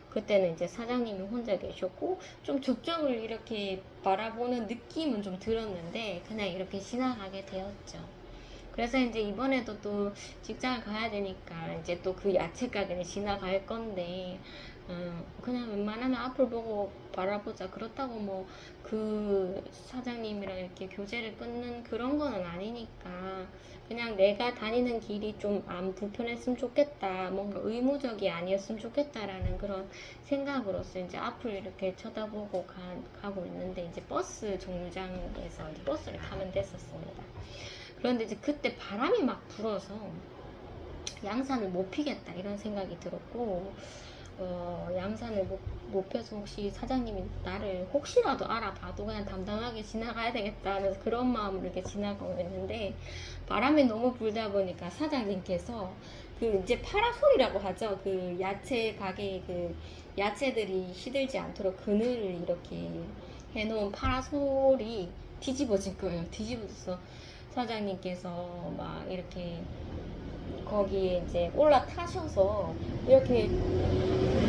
Speaker 1: 그때는 이제 사장님이 혼자 계셨고 좀 저쪽을 이렇게 바라보는 느낌은 좀 들었는데 그냥 이렇게 지나가게 되었죠. 그래서 이제 이번에도 또 직장을 가야 되니까 이제 또 그 야채 가게를 지나갈 건데 그냥 웬만하면 앞을 보고 바라보자. 그렇다고 뭐 그 사장님이랑 이렇게 교제를 끊는 그런 거는 아니니까 그냥 내가 다니는 길이 좀 안 불편했으면 좋겠다. 뭔가 의무적이 아니었으면 좋겠다라는 그런 생각으로서 이제 앞을 이렇게 쳐다보고 가고 있는데 이제 버스 정류장에서 이제 버스를 타면 됐었습니다. 그런데 이제 그때 바람이 막 불어서 양산을 못 피겠다 이런 생각이 들었고 양산을 못 펴서 혹시 사장님이 나를 혹시라도 알아봐도 그냥 담당하게 지나가야 되겠다 하면서 그런 마음으로 이렇게 지나가고 있는데 바람이 너무 불다 보니까 사장님께서 그 이제 파라솔이라고 하죠. 그 야채 가게 그 야채들이 시들지 않도록 그늘을 이렇게 해놓은 파라솔이 뒤집어진 거예요. 뒤집어져서 사장님께서 막 이렇게 거기에 이제 올라타셔서 이렇게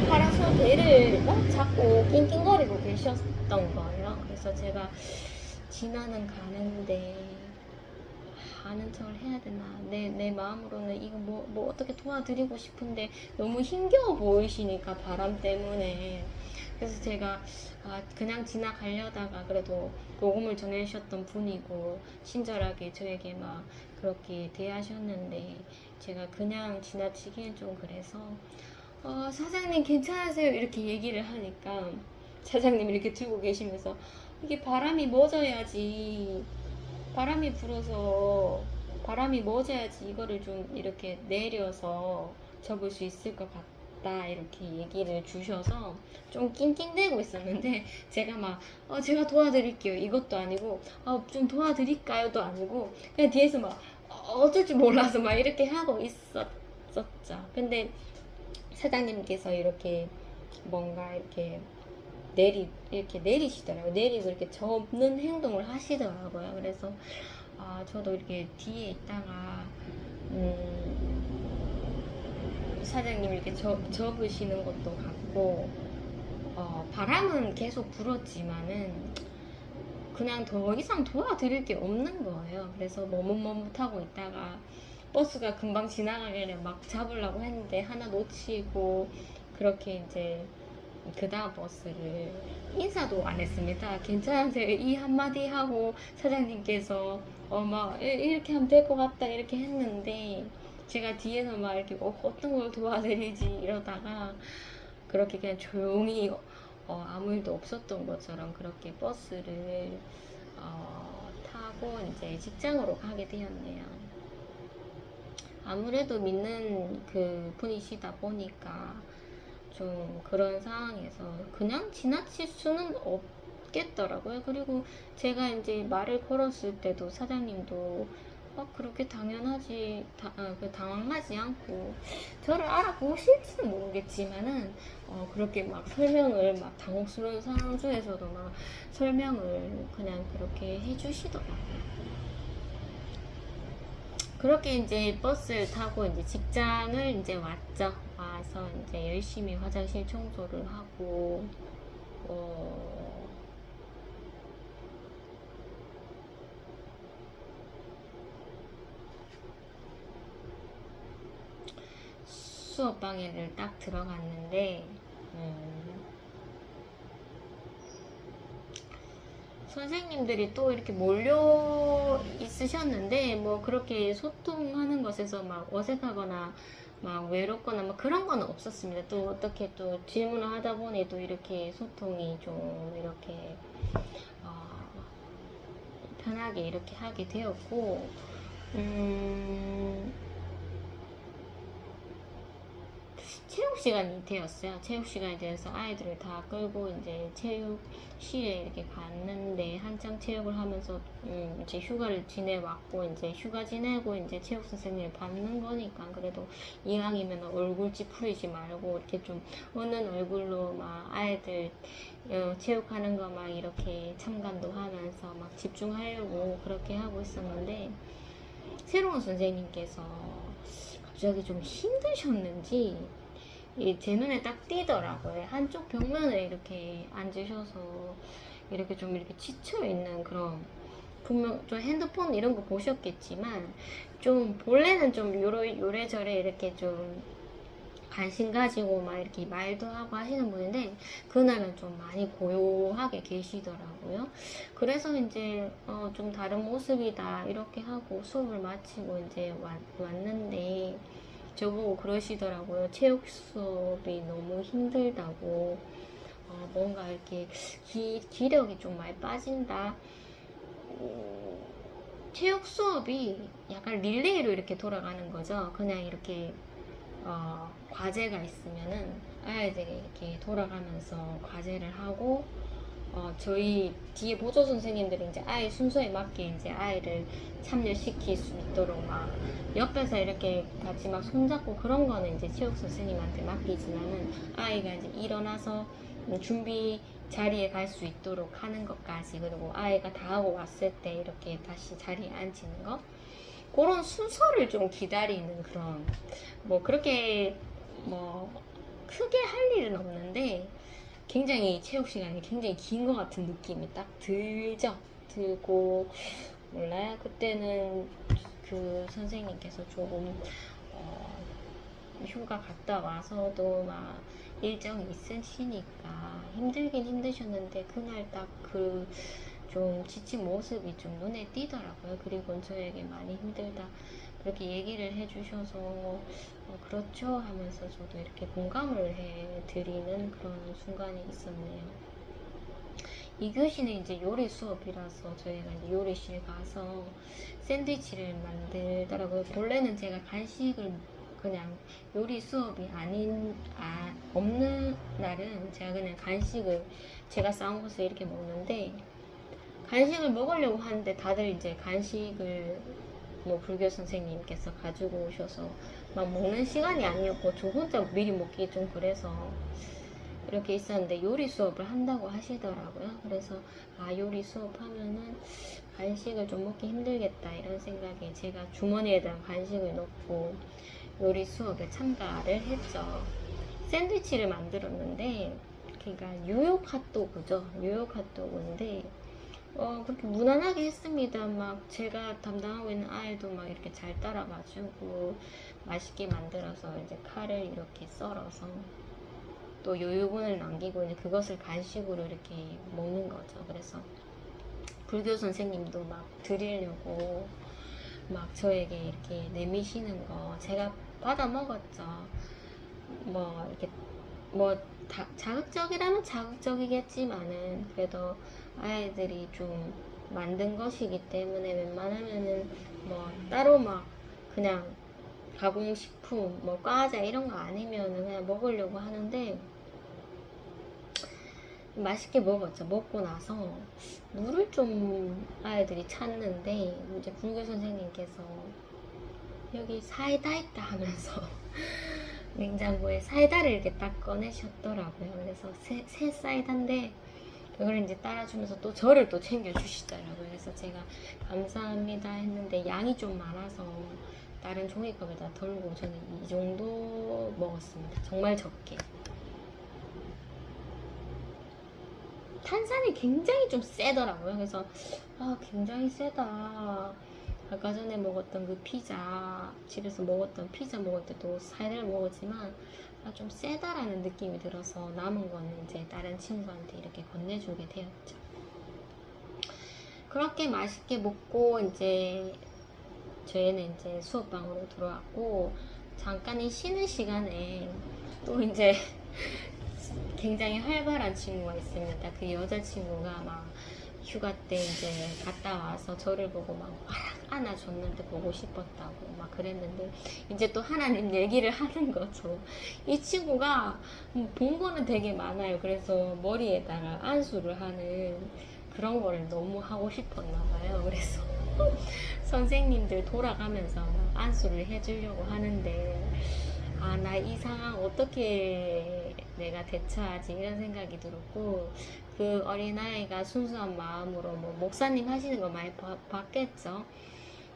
Speaker 1: 파라솔 배를 막 잡고 낑낑거리고 계셨던 거예요. 그래서 제가 지나는 가는데 아는 척을 해야 되나 내 마음으로는 이거 뭐 어떻게 도와드리고 싶은데 너무 힘겨워 보이시니까 바람 때문에 그래서 제가 그냥 지나가려다가 그래도 복음을 전해주셨던 분이고 친절하게 저에게 막 그렇게 대하셨는데 제가 그냥 지나치기엔 좀 그래서 사장님 괜찮으세요? 이렇게 얘기를 하니까 사장님이 이렇게 들고 계시면서 이게 바람이 멎어야지 바람이 불어서 바람이 멎어야지 이거를 좀 이렇게 내려서 접을 수 있을 것 같다 이렇게 얘기를 주셔서 좀 낑낑대고 있었는데 제가 막 제가 도와드릴게요 이것도 아니고 좀 도와드릴까요도 아니고 그냥 뒤에서 막 어쩔 줄 몰라서 막 이렇게 하고 있었죠. 근데 사장님께서 이렇게 뭔가 이렇게 이렇게 내리시더라고요. 내리고 이렇게 접는 행동을 하시더라고요. 그래서 저도 이렇게 뒤에 있다가 사장님 이렇게 접으시는 것도 같고 바람은 계속 불었지만은 그냥 더 이상 도와드릴 게 없는 거예요. 그래서 머뭇머뭇하고 있다가 버스가 금방 지나가길래 막 잡으려고 했는데 하나 놓치고 그렇게 이제 그 다음 버스를 인사도 안 했습니다. 괜찮으세요? 이 한마디 하고 사장님께서 막 이렇게 하면 될 것 같다 이렇게 했는데 제가 뒤에서 막 이렇게 어떤 걸 도와드리지 이러다가 그렇게 그냥 조용히 아무 일도 없었던 것처럼 그렇게 버스를 타고 이제 직장으로 가게 되었네요. 아무래도 믿는 그 분이시다 보니까 좀 그런 상황에서 그냥 지나칠 수는 없겠더라고요. 그리고 제가 이제 말을 걸었을 때도 사장님도 그렇게 당황하지 않고 저를 알아보실지는 모르겠지만은 그렇게 막 설명을 막 당혹스러운 상황 중에서도 막 설명을 그냥 그렇게 해주시더라고요. 그렇게 이제 버스를 타고 이제 직장을 이제 왔죠. 와서 이제 열심히 화장실 청소를 하고, 수업방에를 딱 들어갔는데, 선생님들이 또 이렇게 몰려 있으셨는데 뭐 그렇게 소통하는 것에서 막 어색하거나 막 외롭거나 막 그런 건 없었습니다. 또 어떻게 또 질문을 하다 보니 또 이렇게 소통이 좀 이렇게 편하게 이렇게 하게 되었고 체육 시간이 되었어요. 체육 시간이 되어서 아이들을 다 끌고 이제 체육실에 이렇게 갔는데 한창 체육을 하면서 이제 휴가를 지내왔고 이제 휴가 지내고 이제 체육 선생님을 받는 거니까 그래도 이왕이면 얼굴 찌푸리지 말고 이렇게 좀 웃는 얼굴로 막 아이들 체육하는 거 막 이렇게 참관도 하면서 막 집중하려고 그렇게 하고 있었는데 새로운 선생님께서 갑자기 좀 힘드셨는지 제 눈에 딱 띄더라고요. 한쪽 벽면에 이렇게 앉으셔서 이렇게 좀 이렇게 지쳐있는 그런 분명 좀 핸드폰 이런 거 보셨겠지만 좀 본래는 좀 요래저래 이렇게 좀 관심 가지고 막 이렇게 말도 하고 하시는 분인데 그날은 좀 많이 고요하게 계시더라고요. 그래서 이제 좀 다른 모습이다 이렇게 하고 수업을 마치고 이제 왔는데 저보고 그러시더라고요. 체육 수업이 너무 힘들다고 뭔가 이렇게 기력이 좀 많이 빠진다. 체육 수업이 약간 릴레이로 이렇게 돌아가는 거죠. 그냥 이렇게 과제가 있으면은 아이들이 이렇게 돌아가면서 과제를 하고 저희 뒤에 보조 선생님들이 이제 아이 순서에 맞게 이제 아이를 참여시킬 수 있도록 막 옆에서 이렇게 같이 막 손잡고 그런 거는 이제 체육 선생님한테 맡기지만은 아이가 이제 일어나서 준비 자리에 갈 수 있도록 하는 것까지 그리고 아이가 다 하고 왔을 때 이렇게 다시 자리에 앉히는 거 그런 순서를 좀 기다리는 그런 뭐 그렇게 뭐 크게 할 일은 없는데 굉장히 체육 시간이 굉장히 긴 것 같은 느낌이 딱 들고 몰라요. 그때는 그 선생님께서 조금 휴가 갔다 와서도 막 일정이 있으시니까 힘들긴 힘드셨는데 그날 딱 그 좀 지친 모습이 좀 눈에 띄더라고요. 그리고 저에게 많이 힘들다 그렇게 얘기를 해주셔서 그렇죠 하면서 저도 이렇게 공감을 해드리는 그런 순간이 있었네요. 2교시는 이제 요리 수업이라서 저희가 이제 요리실 가서 샌드위치를 만들더라고요. 본래는 제가 간식을 그냥 요리 수업이 없는 날은 제가 그냥 간식을 제가 싸운 것을 이렇게 먹는데, 간식을 먹으려고 하는데 다들 이제 간식을 뭐 불교 선생님께서 가지고 오셔서 막 먹는 시간이 아니었고 저 혼자 미리 먹기 좀 그래서 이렇게 있었는데, 요리 수업을 한다고 하시더라고요. 그래서 요리 수업 하면은 간식을 좀 먹기 힘들겠다 이런 생각에 제가 주머니에다 간식을 넣고 요리 수업에 참가를 했죠. 샌드위치를 만들었는데, 그러니까 뉴욕 핫도그죠. 뉴욕 핫도그인데 그렇게 무난하게 했습니다. 막 제가 담당하고 있는 아이도 막 이렇게 잘 따라가지고 맛있게 만들어서 이제 칼을 이렇게 썰어서 또 요요분을 남기고 이제 그것을 간식으로 이렇게 먹는 거죠. 그래서 불교 선생님도 막 드리려고 막 저에게 이렇게 내미시는 거 제가 받아 먹었죠. 뭐 이렇게 뭐 자극적이라면 자극적이겠지만은 그래도 아이들이 좀 만든 것이기 때문에 웬만하면은 뭐 따로 막 그냥 가공식품 뭐 과자 이런 거 아니면은 그냥 먹으려고 하는데, 맛있게 먹었죠. 먹고 나서 물을 좀 아이들이 찾는데 이제 불교 선생님께서 여기 사이다 있다 하면서 냉장고에 사이다를 이렇게 딱 꺼내셨더라고요. 그래서 새 사이다인데 그걸 이제 따라주면서 또 저를 또 챙겨주시더라고요. 그래서 제가 감사합니다 했는데 양이 좀 많아서 다른 종이컵에다 덜고 저는 이 정도 먹었습니다. 정말 적게. 탄산이 굉장히 좀 세더라고요. 그래서 굉장히 세다. 아까 전에 먹었던 그 피자, 집에서 먹었던 피자 먹을 때도 사이다를 먹었지만 좀 세다라는 느낌이 들어서 남은 거는 이제 다른 친구한테 이렇게 건네주게 되었죠. 그렇게 맛있게 먹고 이제 저희는 이제 수업방으로 들어왔고, 잠깐 쉬는 시간에 또 이제 굉장히 활발한 친구가 있습니다. 그 여자친구가 막 휴가 때 이제 갔다 와서 저를 보고 막 안아줬는데 보고 싶었다고 막 그랬는데, 이제 또 하나님 얘기를 하는 거죠. 이 친구가 본 거는 되게 많아요. 그래서 머리에다가 안수를 하는 그런 거를 너무 하고 싶었나 봐요. 그래서 선생님들 돌아가면서 막 안수를 해주려고 하는데, 나 이 상황 어떻게 내가 대처하지 이런 생각이 들었고, 그 어린아이가 순수한 마음으로 뭐 목사님 하시는 거 많이 봤겠죠.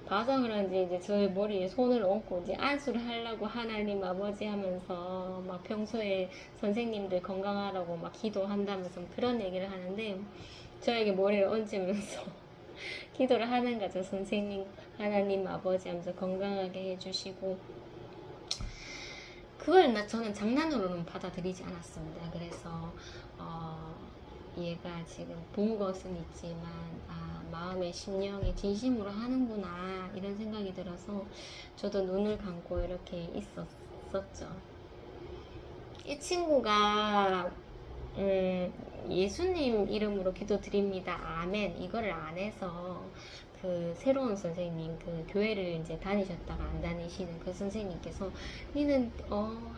Speaker 1: 봐서 그런지 이제 저의 머리에 손을 얹고 이제 안수를 하려고 하나님 아버지 하면서 막 평소에 선생님들 건강하라고 막 기도한다면서 그런 얘기를 하는데, 저에게 머리를 얹으면서 기도를 하는 거죠. 선생님 하나님 아버지 하면서 건강하게 해주시고, 그걸 저는 장난으로는 받아들이지 않았습니다. 그래서 얘가 지금 본 것은 있지만 마음의 심령이 진심으로 하는구나 이런 생각이 들어서 저도 눈을 감고 이렇게 있었죠. 이 친구가 예수님 이름으로 기도드립니다. 아멘. 이거를 안 해서 그 새로운 선생님, 그 교회를 이제 다니셨다가 안 다니시는 그 선생님께서 니는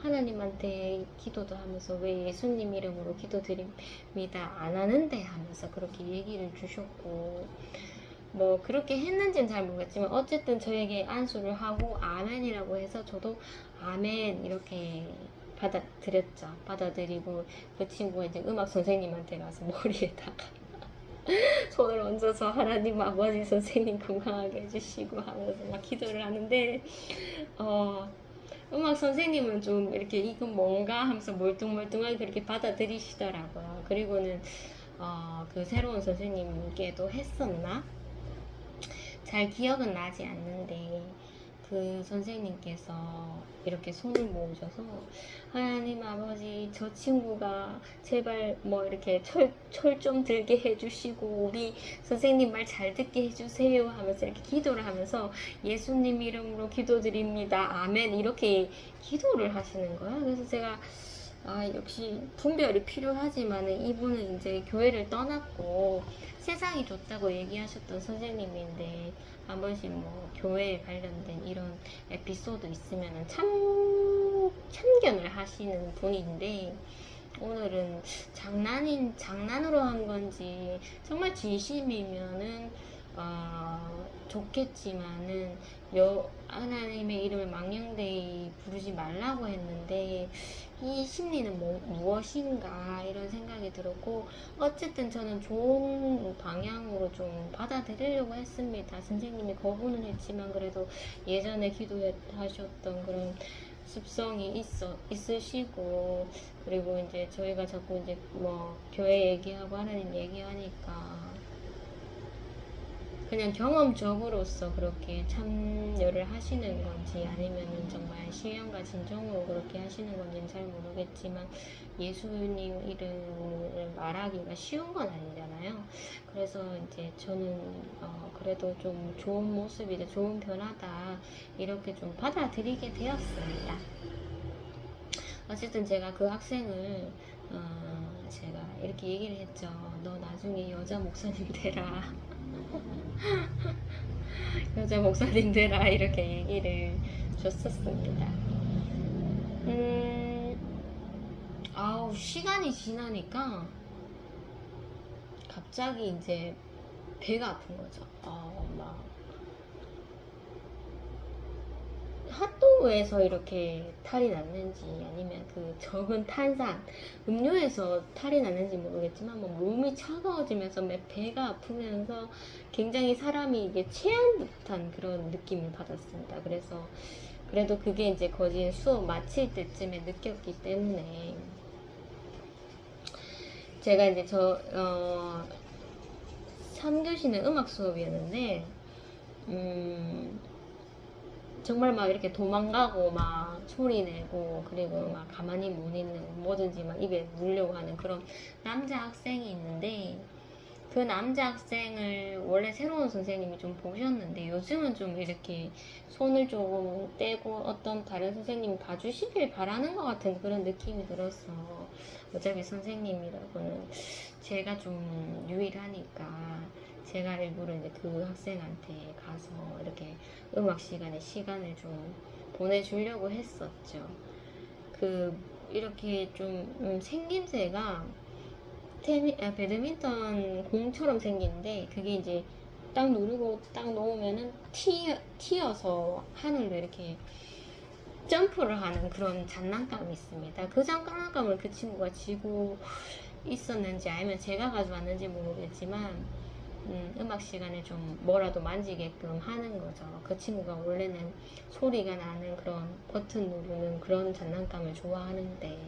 Speaker 1: 하나님한테 기도도 하면서 왜 예수님 이름으로 기도드립니다 안 하는데 하면서 그렇게 얘기를 주셨고, 뭐 그렇게 했는지는 잘 모르겠지만 어쨌든 저에게 안수를 하고 아멘이라고 해서 저도 아멘 이렇게 받아들였죠. 받아들이고 그 친구가 이제 음악 선생님한테 가서 머리에다가 손을 얹어서 하나님 아버지 선생님 건강하게 해주시고 하면서 막 기도를 하는데, 음악 선생님은 좀 이렇게 이건 뭔가 하면서 멀뚱멀뚱하게 그렇게 받아들이시더라고요. 그리고는 그 새로운 선생님께도 했었나? 잘 기억은 나지 않는데 그 선생님께서 이렇게 손을 모으셔서 하나님 아버지 저 친구가 제발 뭐 이렇게 철 좀 들게 해주시고 우리 선생님 말 잘 듣게 해주세요 하면서 이렇게 기도를 하면서 예수님 이름으로 기도드립니다 아멘 이렇게 기도를 하시는 거예요. 그래서 제가 역시 분별이 필요하지만은 이분은 이제 교회를 떠났고 세상이 좋다고 얘기하셨던 선생님인데 한 번씩 뭐 교회에 관련된 이런 에피소드 있으면은 참견을 하시는 분인데 오늘은 장난으로 한 건지 정말 진심이면은 좋겠지만은 하나님의 이름을 망령되이 부르지 말라고 했는데 이 심리는 무엇인가 이런 생각이 들었고 어쨌든 저는 좋은 방향으로 좀 받아들이려고 했습니다. 선생님이 거부는 했지만 그래도 예전에 기도하셨던 그런 습성이 있으시고 그리고 이제 저희가 자꾸 이제 뭐 교회 얘기하고 하나님 얘기하니까 그냥 경험적으로서 그렇게 참여를 하시는 건지 아니면은 정말 신령과 진정으로 그렇게 하시는 건지는 잘 모르겠지만 예수님 이름을 말하기가 쉬운 건 아니잖아요. 그래서 이제 저는 그래도 좀 좋은 모습이다, 좋은 변화다 이렇게 좀 받아들이게 되었습니다. 어쨌든 제가 그 학생을 제가 이렇게 얘기를 했죠. 너 나중에 여자 목사님 되라. 여자 목사님 되라 이렇게 얘기를 줬었습니다. 시간이 지나니까 갑자기 이제 배가 아픈 거죠. 막 핫도그에서 이렇게 탈이 났는지 아니면 그 적은 탄산 음료에서 탈이 났는지 모르겠지만 뭐 몸이 차가워지면서 배가 아프면서 굉장히 사람이 이게 체한 듯한 그런 느낌을 받았습니다. 그래서 그래도 그게 이제 거진 수업 마칠 때쯤에 느꼈기 때문에 제가 이제 3교시는 음악 수업이었는데 정말 막 이렇게 도망가고 막 소리 내고 그리고 막 가만히 못 있는 뭐든지 막 입에 물려고 하는 그런 남자 학생이 있는데 그 남자 학생을 원래 새로운 선생님이 좀 보셨는데 요즘은 좀 이렇게 손을 조금 떼고 어떤 다른 선생님이 봐주시길 바라는 것 같은 그런 느낌이 들었어. 어차피 선생님이라고는 제가 좀 유일하니까 제가 일부러 이제 그 학생한테 가서 이렇게 음악 시간에 시간을 좀 보내주려고 했었죠. 이렇게 좀 생김새가 배드민턴 공처럼 생긴데 그게 이제 딱 누르고 딱 놓으면은 튀어서 하늘로 이렇게 점프를 하는 그런 장난감이 있습니다. 그 장난감을 그 친구가 지고 있었는지 아니면 제가 가져왔는지 모르겠지만 음악 시간에 좀 뭐라도 만지게끔 하는 거죠. 그 친구가 원래는 소리가 나는 그런 버튼 누르는 그런 장난감을 좋아하는데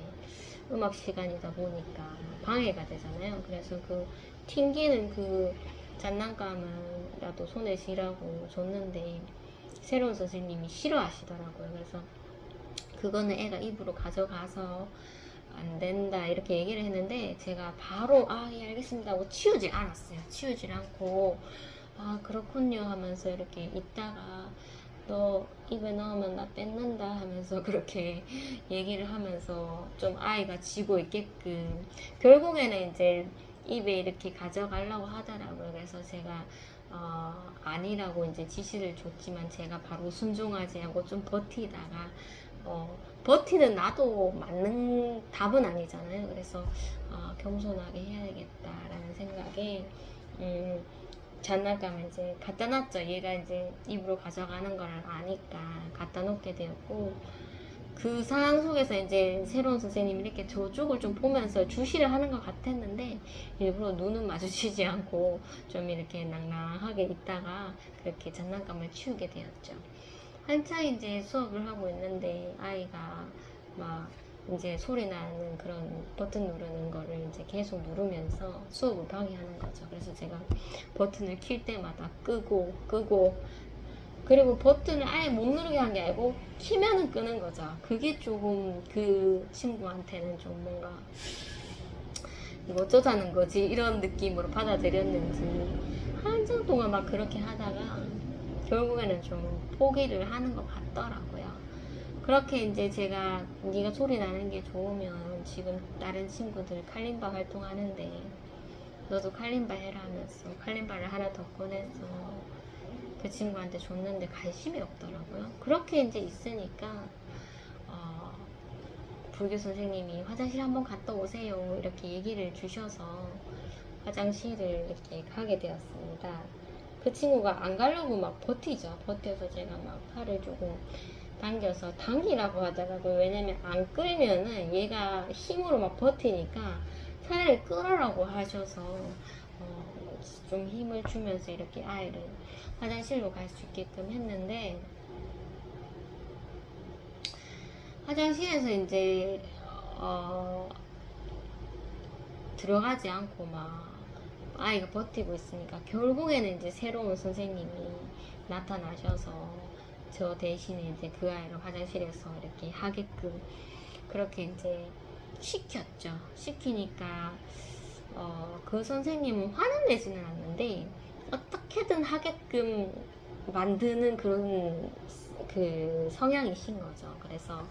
Speaker 1: 음악 시간이다 보니까 방해가 되잖아요. 그래서 그 튕기는 그 장난감을라도 손에 쥐라고 줬는데 새로운 선생님이 싫어하시더라고요. 그래서 그거는 애가 입으로 가져가서 안 된다 이렇게 얘기를 했는데 제가 바로 예 알겠습니다 하고 치우질 않았어요. 치우질 않고 그렇군요 하면서 이렇게 있다가 너 입에 넣으면 나 뺏는다 하면서 그렇게 얘기를 하면서 좀 아이가 지고 있게끔 결국에는 이제 입에 이렇게 가져가려고 하더라고요. 그래서 제가 아니라고 이제 지시를 줬지만 제가 바로 순종하지 않고 좀 버티다가 버티는 나도 맞는 답은 아니잖아요. 그래서 겸손하게 해야겠다라는 생각에 장난감을 이제 갖다 놨죠. 얘가 이제 입으로 가져가는 걸 아니까 갖다 놓게 되었고 그 상황 속에서 이제 새로운 선생님이 이렇게 저쪽을 좀 보면서 주시를 하는 것 같았는데 일부러 눈은 마주치지 않고 좀 이렇게 낭낭하게 있다가 그렇게 장난감을 치우게 되었죠. 한창 이제 수업을 하고 있는데 아이가 막 이제 소리 나는 그런 버튼 누르는 거를 이제 계속 누르면서 수업을 방해하는 거죠. 그래서 제가 버튼을 킬 때마다 끄고 그리고 버튼을 아예 못 누르게 한 게 아니고 키면은 끄는 거죠. 그게 조금 그 친구한테는 좀 뭔가 이거 어쩌자는 거지 이런 느낌으로 받아들였는지 한참 동안 막 그렇게 하다가 결국에는 좀 포기를 하는 것 같더라고요. 그렇게 이제 제가 네가 소리 나는 게 좋으면 지금 다른 친구들 칼림바 활동하는데 너도 칼림바 해라 하면서 칼림바를 하나 더 꺼내서 그 친구한테 줬는데 관심이 없더라고요. 그렇게 이제 있으니까 불교 선생님이 화장실 한번 갔다 오세요 이렇게 얘기를 주셔서 화장실을 이렇게 가게 되었습니다. 그 친구가 안 가려고 막 버티죠. 버텨서 제가 막 팔을 조금 당겨서 당기라고 하더라고요. 왜냐면 안 끌면은 얘가 힘으로 막 버티니까 차라리 끌으라고 하셔서 좀 힘을 주면서 이렇게 아이를 화장실로 갈 수 있게끔 했는데, 화장실에서 이제 들어가지 않고 막 아이가 버티고 있으니까 결국에는 이제 새로운 선생님이 나타나셔서 저 대신에 이제 그 아이를 화장실에서 이렇게 하게끔 그렇게 이제 시켰죠. 시키니까 그 선생님은 화는 내지는 않는데 어떻게든 하게끔 만드는 그런 그 성향이신 거죠. 그래서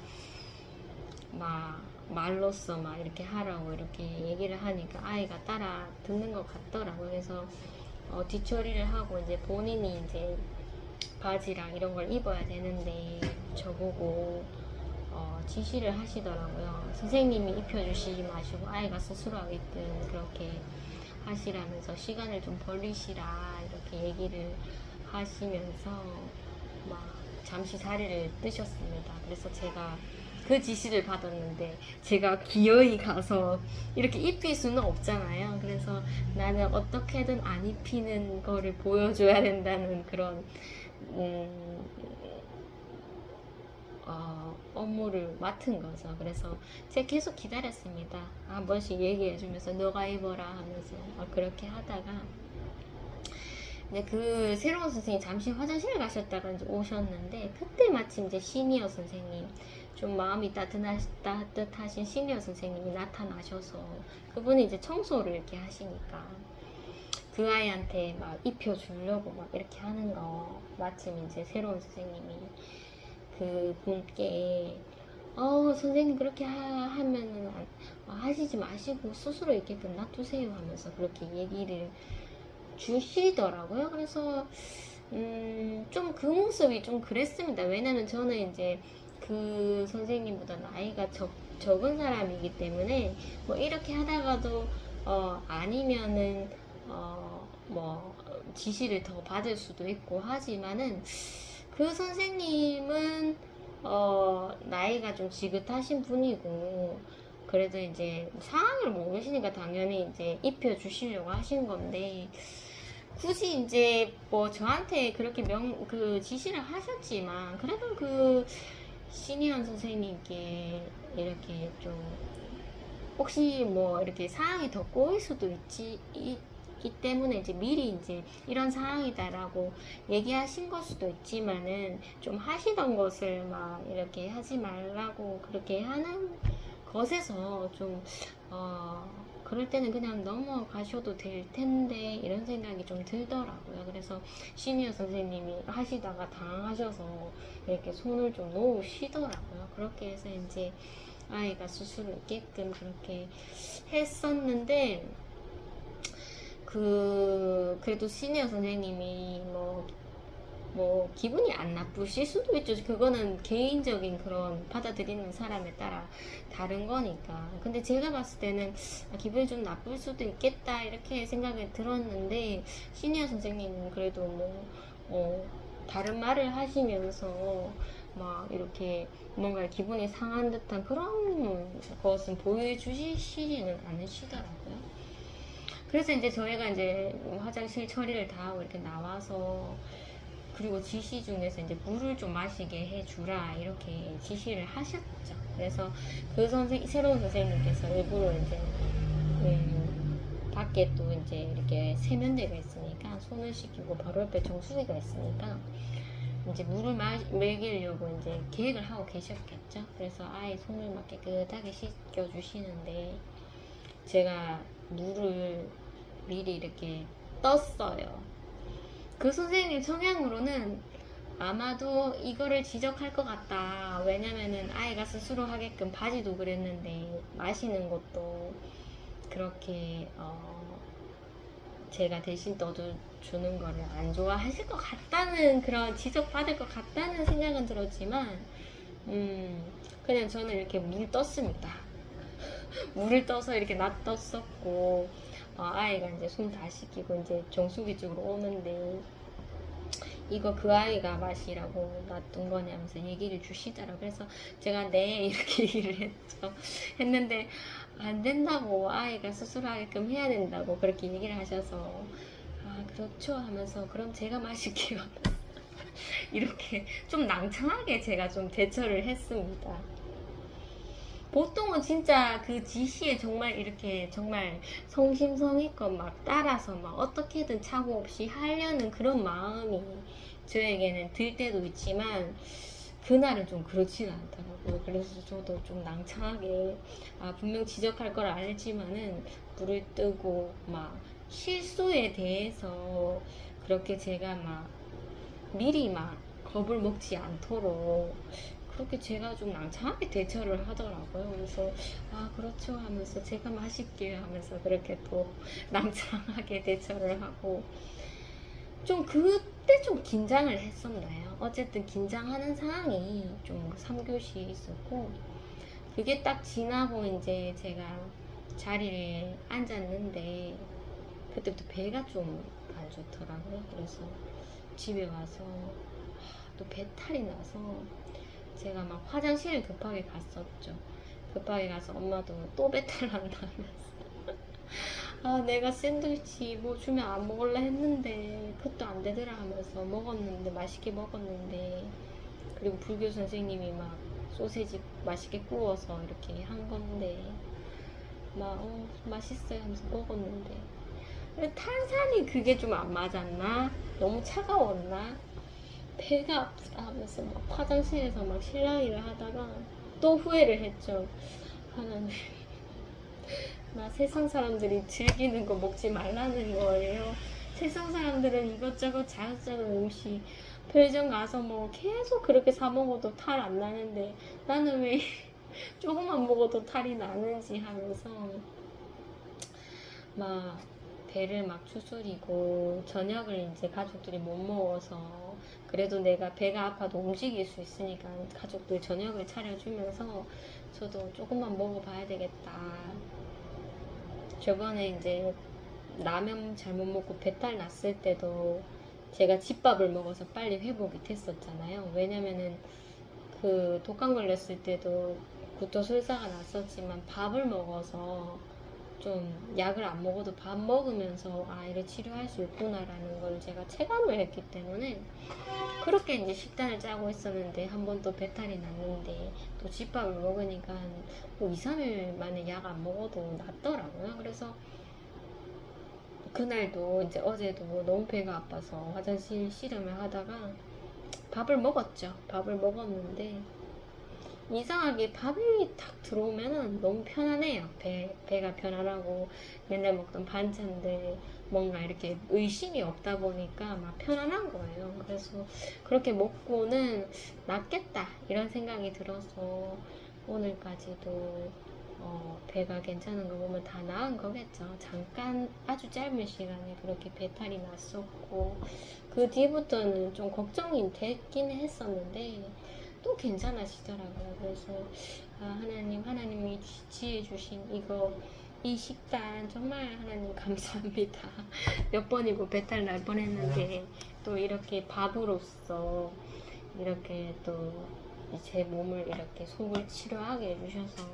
Speaker 1: 막 말로써 막 이렇게 하라고 이렇게 얘기를 하니까 아이가 따라 듣는 것 같더라고요. 그래서 뒤처리를 하고 이제 본인이 이제 바지랑 이런 걸 입어야 되는데 저보고 지시를 하시더라고요. 선생님이 입혀주시지 마시고 아이가 스스로 하게끔 그렇게 하시라면서 시간을 좀 벌리시라 이렇게 얘기를 하시면서 막 잠시 자리를 뜨셨습니다. 그래서 제가 그 지시를 받았는데 제가 기어이 가서 이렇게 입힐 수는 없잖아요. 그래서 나는 어떻게든 안 입히는 거를 보여줘야 된다는 그런 업무를 맡은 거죠. 그래서 제가 계속 기다렸습니다. 한 번씩 얘기해주면서 너가 입어라 하면서 그렇게 하다가 이제 그 새로운 선생님이 잠시 화장실 가셨다가 이제 오셨는데, 그때 마침 이제 시니어 선생님, 좀 마음이 따뜻하신 시니어 선생님이 나타나셔서 그분이 이제 청소를 이렇게 하시니까 그 아이한테 막 입혀주려고 막 이렇게 하는 거, 마침 이제 새로운 선생님이 그 분께 선생님 그렇게 하면은 하시지 마시고 스스로 있게끔 놔두세요 하면서 그렇게 얘기를 주시더라고요. 그래서 좀 그 모습이 좀 그랬습니다. 왜냐면 저는 이제 그 선생님보다 나이가 적은 사람이기 때문에 뭐 이렇게 하다가도 아니면은 뭐 지시를 더 받을 수도 있고 하지만은 그 선생님은 나이가 좀 지긋하신 분이고 그래도 이제 상황을 모르시니까 당연히 이제 입혀주시려고 하신 건데, 굳이 이제 뭐 저한테 그렇게 그 지시를 하셨지만 그래도 그 시니어 선생님께 이렇게 좀 혹시 뭐 이렇게 상황이 더 꼬일 수도 있기 때문에 이제 미리 이제 이런 상황이다라고 얘기하신 걸 수도 있지만은 좀 하시던 것을 막 이렇게 하지 말라고 그렇게 하는 것에서 좀 그럴 때는 그냥 넘어가셔도 될 텐데 이런 생각이 좀 들더라고요. 그래서 시니어 선생님이 하시다가 당황하셔서 이렇게 손을 좀 놓으시더라고요. 그렇게 해서 이제 아이가 스스로 있게끔 그렇게 했었는데, 그래도 시니어 선생님이 뭐 기분이 안 나쁘실 수도 있죠. 그거는 개인적인 그런 받아들이는 사람에 따라 다른 거니까. 근데 제가 봤을 때는 기분이 좀 나쁠 수도 있겠다 이렇게 생각이 들었는데, 시니어 선생님은 그래도 다른 말을 하시면서 막 이렇게 뭔가 기분이 상한 듯한 그런 것은 보여주시지는 않으시더라고요. 그래서 이제 저희가 이제 화장실 처리를 다 하고 이렇게 나와서, 그리고 지시 중에서 이제 물을 좀 마시게 해주라 이렇게 지시를 하셨죠. 그래서 그 새로운 선생님께서 일부러 이제 밖에 또 이제 이렇게 세면대가 있으니까 손을 씻기고 바로 옆에 정수기가 있으니까 이제 물을 먹이려고 이제 계획을 하고 계셨겠죠. 그래서 아예 손을 막 깨끗하게 씻겨주시는데 제가 물을 미리 이렇게 떴어요. 그 선생님 성향으로는 아마도 이거를 지적할 것 같다. 왜냐면은 아이가 스스로 하게끔 바지도 그랬는데 마시는 것도 그렇게 제가 대신 떠주는 거를 안 좋아하실 것 같다는, 그런 지적받을 것 같다는 생각은 들었지만 그냥 저는 이렇게 물 떴습니다. 물을 떠서 이렇게 놔뒀었고, 아이가 이제 손 다 씻기고 이제 정수기 쪽으로 오는데 이거 그 아이가 마시라고 놔둔 거냐면서 얘기를 주시더라고요. 그래서 제가 네 이렇게 얘기를 했는데 안 된다고, 아이가 스스로 하게끔 해야 된다고 그렇게 얘기를 하셔서 아 그렇죠 하면서 그럼 제가 마실게요 이렇게 좀 낭창하게 제가 좀 대처를 했습니다. 보통은 진짜 그 지시에 정말 이렇게 정말 성심성의껏 막 따라서 막 어떻게든 착오 없이 하려는 그런 마음이 저에게는 들 때도 있지만 그날은 좀 그렇지는 않더라고요. 그래서 저도 좀 낭창하게 분명 지적할 걸 알지만은 불을 끄고 막 실수에 대해서 그렇게 제가 막 미리 막 겁을 먹지 않도록 그렇게 제가 좀 낭창하게 대처를 하더라고요. 그래서 아 그렇죠 하면서 제가 마실게요 하면서 그렇게 또 낭창하게 대처를 하고, 좀 그때 좀 긴장을 했었나요? 어쨌든 긴장하는 상황이 좀 3교시 있었고, 그게 딱 지나고 이제 제가 자리에 앉았는데 그때부터 배가 좀 안 좋더라고요. 그래서 집에 와서 또 배탈이 나서 제가 막 화장실을 급하게 갔었죠. 급하게 가서 엄마도 또 배탈 난다면서 아 내가 샌드위치 뭐 주면 안 먹을래 했는데 그것도 안 되더라 하면서 먹었는데, 맛있게 먹었는데, 그리고 불교 선생님이 막 소세지 맛있게 구워서 이렇게 한 건데 막 맛있어요 하면서 먹었는데 탄산이 그게 좀 안 맞았나? 너무 차가웠나? 배가 아프다 하면서 막 화장실에서 막 실랑이를 하다가 또 후회를 했죠. 하나님, 나 세상 사람들이 즐기는 거 먹지 말라는 거예요. 세상 사람들은 이것저것 자극적인 음식 편의점 가서 뭐 계속 그렇게 사 먹어도 탈 안 나는데 나는 왜 조금만 먹어도 탈이 나는지 하면서 막 배를 막 추스리고, 저녁을 이제 가족들이 못 먹어서 그래도 내가 배가 아파도 움직일 수 있으니까 가족들 저녁을 차려주면서 저도 조금만 먹어봐야 되겠다. 저번에 이제 라면 잘못 먹고 배탈 났을 때도 제가 집밥을 먹어서 빨리 회복이 됐었잖아요. 왜냐면은 그 독감 걸렸을 때도 구토술사가 났었지만 밥을 먹어서 좀 약을 안 먹어도 밥 먹으면서 이래 치료할 수 있구나라는 걸 제가 체감을 했기 때문에 그렇게 이제 식단을 짜고 있었는데 한 번 또 배탈이 났는데 또 집밥을 먹으니까 뭐 2, 3일 만에 약 안 먹어도 낫더라고요. 그래서 그날도 이제 어제도 너무 배가 아파서 화장실 씨름을 하다가 밥을 먹었죠. 밥을 먹었는데 이상하게 밥이 탁 들어오면은 너무 편안해요. 배가 편안하고 맨날 먹던 반찬들 뭔가 이렇게 의심이 없다 보니까 막 편안한 거예요. 그래서 그렇게 먹고는 낫겠다 이런 생각이 들어서 오늘까지도 배가 괜찮은 거 보면 다 나은 거겠죠. 잠깐 아주 짧은 시간에 그렇게 배탈이 났었고 그 뒤부터는 좀 걱정이 됐긴 했었는데 또 괜찮아지더라고요. 그래서 하나님이 지혜 주신 이 식단 정말 하나님 감사합니다. 몇 번이고 배탈 날 뻔했는데 또 이렇게 밥으로서 이렇게 또 제 몸을 이렇게 속을 치료하게 해주셔서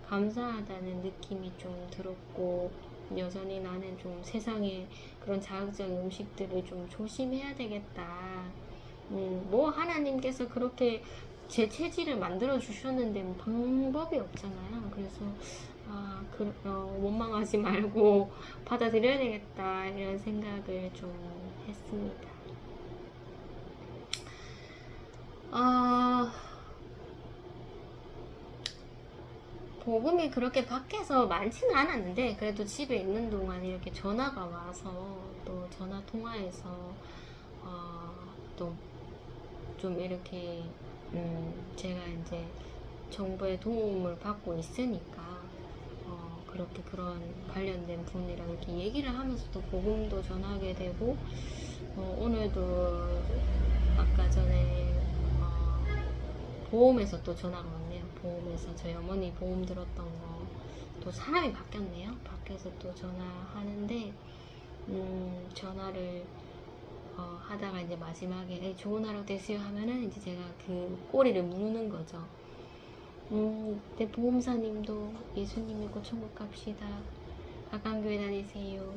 Speaker 1: 감사하다는 느낌이 좀 들었고, 여전히 나는 좀 세상에 그런 자극적인 음식들을 좀 조심해야 되겠다. 뭐 하나님께서 그렇게 제 체질을 만들어 주셨는데 뭐 방법이 없잖아요. 그래서 원망하지 말고 받아들여야 되겠다 이런 생각을 좀 했습니다. 복음이 그렇게 밖에서 많지는 않았는데 그래도 집에 있는 동안 이렇게 전화가 와서 또 전화 통화해서 또 좀 이렇게 제가 이제 정부의 도움을 받고 있으니까 그렇게 그런 관련된 분이랑 이렇게 얘기를 하면서 또 복음도 전하게 되고 오늘도 아까 전에 보험에서 또 전화가 왔네요. 보험에서 저희 어머니 보험 들었던 거 또 사람이 바뀌었네요. 바뀌어서 또 전화하는데 전화를 하다가 이제 마지막에 좋은 하루 되세요 하면은 이제 제가 그 꼬리를 무는 거죠. 내 보험사님도 예수님 믿고 천국 갑시다. 각광교회 다니세요.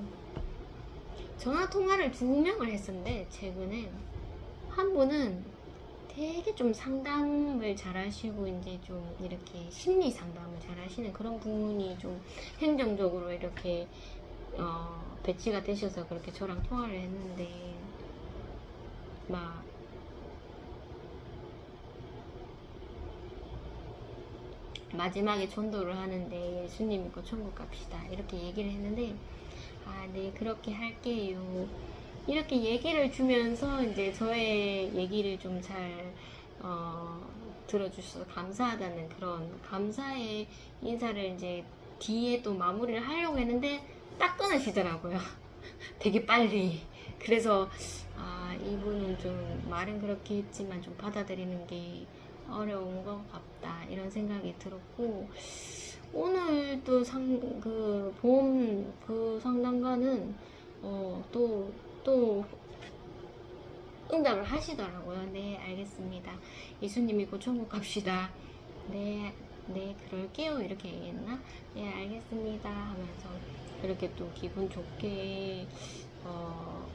Speaker 1: 전화 통화를 2명을 했었는데 최근에 한 분은 되게 좀 상담을 잘 하시고 이제 좀 이렇게 심리 상담을 잘 하시는 그런 분이 좀 행정적으로 이렇게 배치가 되셔서 그렇게 저랑 통화를 했는데 막 마지막에 전도를 하는데 예수님 믿고 천국 갑시다 이렇게 얘기를 했는데 네 그렇게 할게요 이렇게 얘기를 주면서 이제 저의 얘기를 좀 잘 들어주셔서 감사하다는 그런 감사의 인사를 이제 뒤에 또 마무리를 하려고 했는데 딱 끊으시더라고요. 되게 빨리. 그래서 이분은 좀 말은 그렇게 했지만 좀 받아들이는 게 어려운 것 같다 이런 생각이 들었고 오늘 또 그 보험 그 상담가는 또 응답을 하시더라고요. 네, 알겠습니다. 예수님 믿고 천국 갑시다. 네, 그럴게요. 이렇게 얘기했나? 네, 알겠습니다. 하면서 그렇게 또 기분 좋게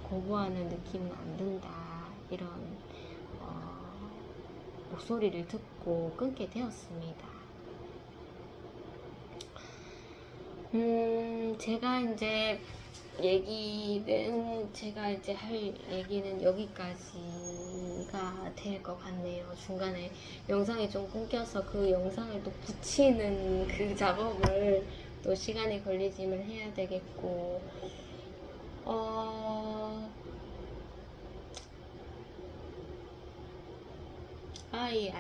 Speaker 1: 거부하는 느낌은 안 든다. 이런 목소리를 듣고 끊게 되었습니다. 제가 이제 제가 이제 할 얘기는 여기까지가 될 것 같네요. 중간에 영상이 좀 끊겨서 그 영상을 또 붙이는 그 작업을 또 시간이 걸리지만 해야 되겠고, 아이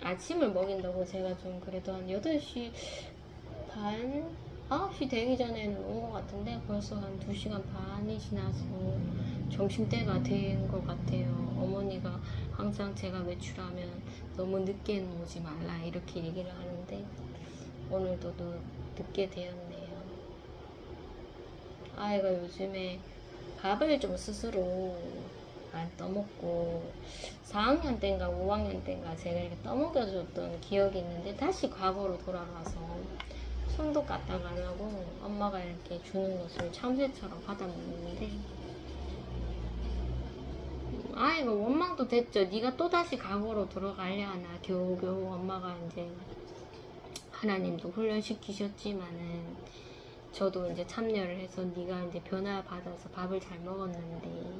Speaker 1: 아침을 먹인다고 제가 좀 그래도 한 8시 반? 9시 되기 전에는 온 것 같은데 벌써 한 2시간 반이 지나서 점심때가 된 것 같아요. 어머니가 항상 제가 외출하면 너무 늦게는 오지 말라 이렇게 얘기를 하는데 오늘도 늦게 되었네요. 아이가 요즘에 밥을 좀 스스로 안 떠먹고 4학년 때인가 5학년 때인가 제가 이렇게 떠먹여줬던 기억이 있는데 다시 과거로 돌아가서 손도 까딱 안 하고 엄마가 이렇게 주는 것을 참새처럼 받아 먹는데 아이가 원망도 됐죠. 네가 또다시 과거로 돌아가려 하나. 겨우겨우 엄마가 이제 하나님도 훈련시키셨지만은 저도 이제 참여를 해서 네가 이제 변화 받아서 밥을 잘 먹었는데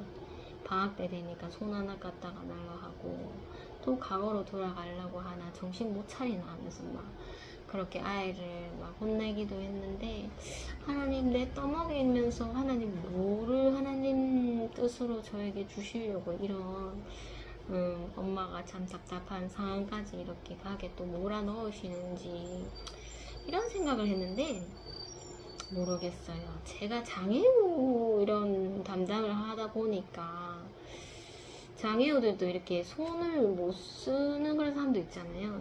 Speaker 1: 방학 때 되니까 손 하나 까딱 안 하려 하고 또 과거로 돌아가려고 하나 정신 못 차리나 하면서 막 그렇게 아이를 막 혼내기도 했는데 하나님 내 떠먹이면서 하나님 뭐를 하나님 뜻으로 저에게 주시려고 이런 엄마가 참 답답한 상황까지 이렇게 가게 또 몰아넣으시는지 이런 생각을 했는데 모르겠어요. 제가 장애우 이런 담당을 하다 보니까 장애우들도 이렇게 손을 못 쓰는 그런 사람도 있잖아요.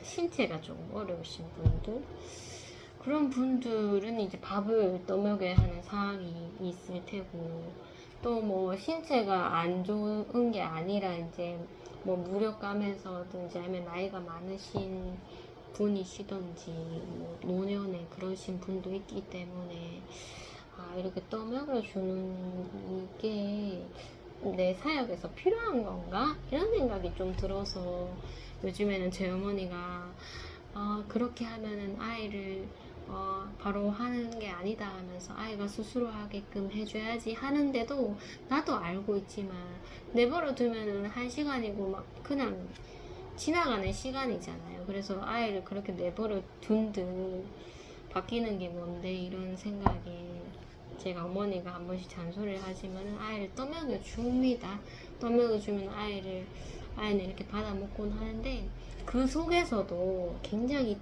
Speaker 1: 신체가 좀 어려우신 분들 그런 분들은 이제 밥을 떠먹여야 하는 상황이 있을 테고 또 뭐 신체가 안 좋은 게 아니라 이제 뭐 무력감에서든지 아니면 나이가 많으신 분이시던지 뭐 노년에 그러신 분도 있기 때문에 이렇게 떠먹여 주는 이게 내 사역에서 필요한 건가? 이런 생각이 좀 들어서 요즘에는 제 어머니가 그렇게 하면은 아이를 바로 하는 게 아니다 하면서 아이가 스스로 하게끔 해줘야지 하는데도 나도 알고 있지만 내버려 두면은 1시간이고 막 그냥 지나가는 시간이잖아요. 그래서 아이를 그렇게 내버려 둔 듯 바뀌는 게 뭔데 이런 생각이 제가 어머니가 한 번씩 잔소리를 하지만 아이를 떠먹여 줍니다. 떠먹여 주면 아이는 이렇게 받아 먹곤 하는데 그 속에서도 굉장히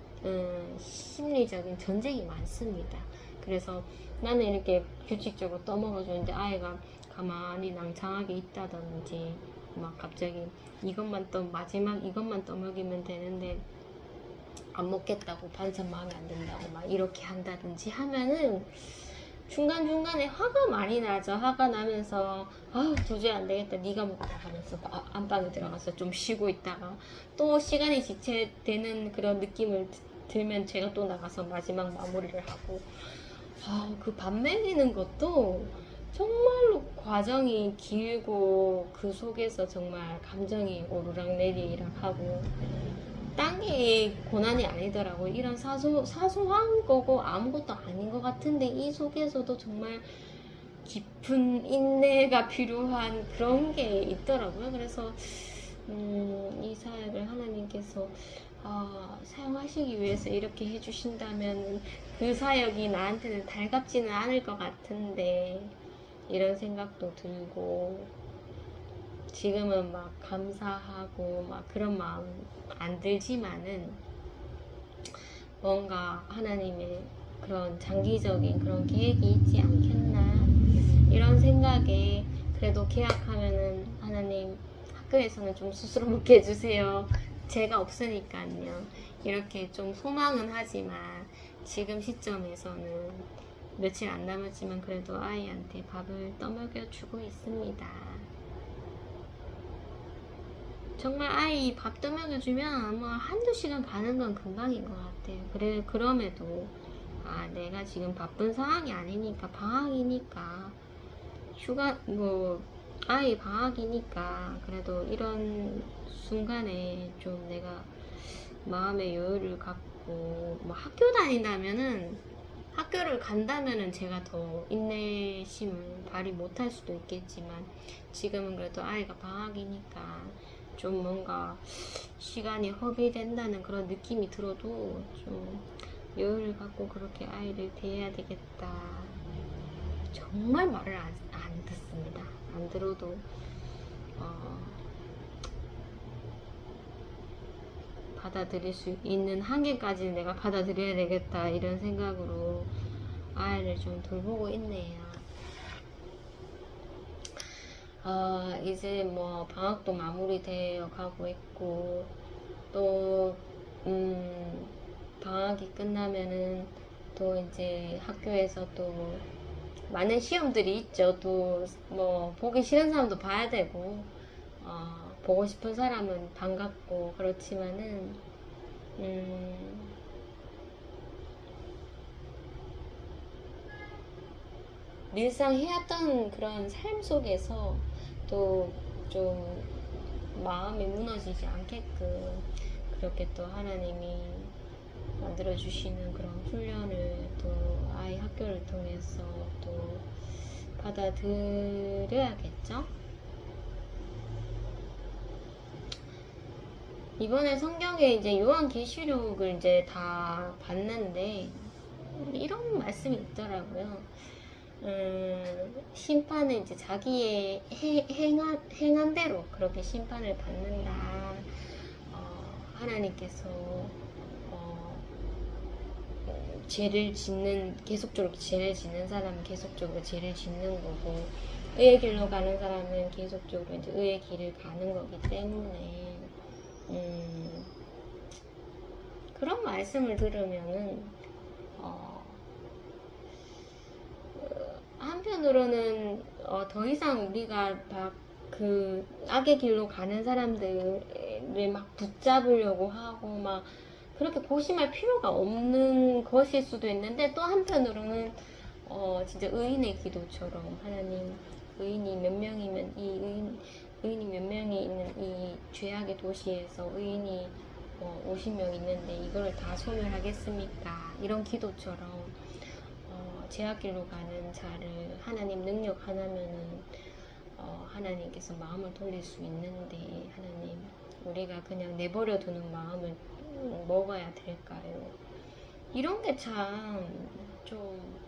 Speaker 1: 심리적인 전쟁이 많습니다. 그래서 나는 이렇게 규칙적으로 떠먹어 주는데 아이가 가만히 낭창하게 있다든지 막 갑자기 마지막 이것만 떠먹이면 되는데 안 먹겠다고 반찬 마음에 안 든다고 막 이렇게 한다든지 하면은 중간중간에 화가 많이 나죠. 화가 나면서 도저히 안 되겠다 네가 먹자 하면서 안방에 들어가서 좀 쉬고 있다가 또 시간이 지체되는 그런 느낌을 들면 제가 또 나가서 마지막 마무리를 하고 그 밥 먹이는 것도 정말로 과정이 길고 그 속에서 정말 감정이 오르락내리락 하고 딴 게 고난이 아니더라고요. 이런 사소한 거고 아무것도 아닌 것 같은데 이 속에서도 정말 깊은 인내가 필요한 그런 게 있더라고요. 그래서 이 사역을 하나님께서 사용하시기 위해서 이렇게 해주신다면 그 사역이 나한테는 달갑지는 않을 것 같은데 이런 생각도 들고 지금은 막 감사하고 막 그런 마음 안 들지만은 뭔가 하나님의 그런 장기적인 그런 계획이 있지 않겠나 이런 생각에 그래도 계약하면은 하나님 학교에서는 좀 스스로 먹게 해주세요. 제가 없으니까요. 이렇게 좀 소망은 하지만 지금 시점에서는 며칠 안 남았지만 그래도 아이한테 밥을 떠먹여 주고 있습니다. 정말 아이 밥 떠먹여주면 뭐 한두 시간 가는 건 금방인 것 같아요. 그럼에도 내가 지금 바쁜 상황이 아니니까 방학이니까 아이 방학이니까 그래도 이런 순간에 좀 내가 마음의 여유를 갖고 뭐 학교를 간다면은 제가 더 인내심을 발휘 못할 수도 있겠지만 지금은 그래도 아이가 방학이니까 좀 뭔가 시간이 허비된다는 그런 느낌이 들어도 좀 여유를 갖고 그렇게 아이를 대해야 되겠다. 정말 말을 안 듣습니다. 안 들어도 받아들일 수 있는 한계까지는 내가 받아들여야 되겠다 이런 생각으로 아이를 좀 돌보고 있네요. 이제 뭐 방학도 마무리되어 가고 있고 또 방학이 끝나면은 또 이제 학교에서 또 많은 시험들이 있죠. 또 뭐 보기 싫은 사람도 봐야 되고 보고 싶은 사람은 반갑고 그렇지만은 늘상 해왔던 그런 삶 속에서 또 좀 마음이 무너지지 않게끔 그렇게 또 하나님이 만들어주시는 그런 훈련을 또 아이 학교를 통해서 또 받아들여야겠죠? 이번에 성경에 이제 요한계시록을 이제 다 봤는데 이런 말씀이 있더라고요. 심판은 이제 자기의 행한 대로 그렇게 심판을 받는다. 하나님께서 계속적으로 죄를 짓는 사람은 계속적으로 죄를 짓는 거고, 의의 길로 가는 사람은 계속적으로 이제 의의 길을 가는 거기 때문에, 그런 말씀을 들으면은, 한편으로는 더 이상 우리가 막 그 악의 길로 가는 사람들을 막 붙잡으려고 하고 막 그렇게 고심할 필요가 없는 것일 수도 있는데 또 한편으로는 진짜 의인의 기도처럼 하나님 의인이 몇 명이면 의인이 몇 명이 있는 이 죄악의 도시에서 의인이 50명 있는데 이거를 다 소멸하겠습니까? 이런 기도처럼 죄악길로 가는 자를 하나님 능력 하나면은 하나님께서 마음을 돌릴 수 있는데 하나님 우리가 그냥 내버려 두는 마음을 먹어야 될까요? 이런 게 참 좀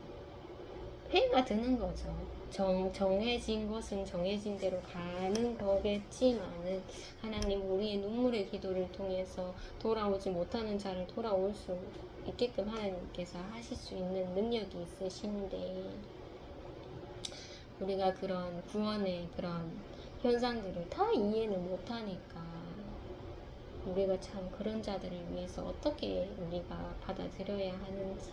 Speaker 1: 회의가 드는 거죠. 정해진 것은 정해진 대로 가는 거겠지만은 하나님 우리의 눈물의 기도를 통해서 돌아오지 못하는 자를 돌아올 수 있게끔 하나님께서 하실 수 있는 능력이 있으신데 우리가 그런 구원의 그런 현상들을 다 이해는 못하니까 우리가 참 그런 자들을 위해서 어떻게 우리가 받아들여야 하는지.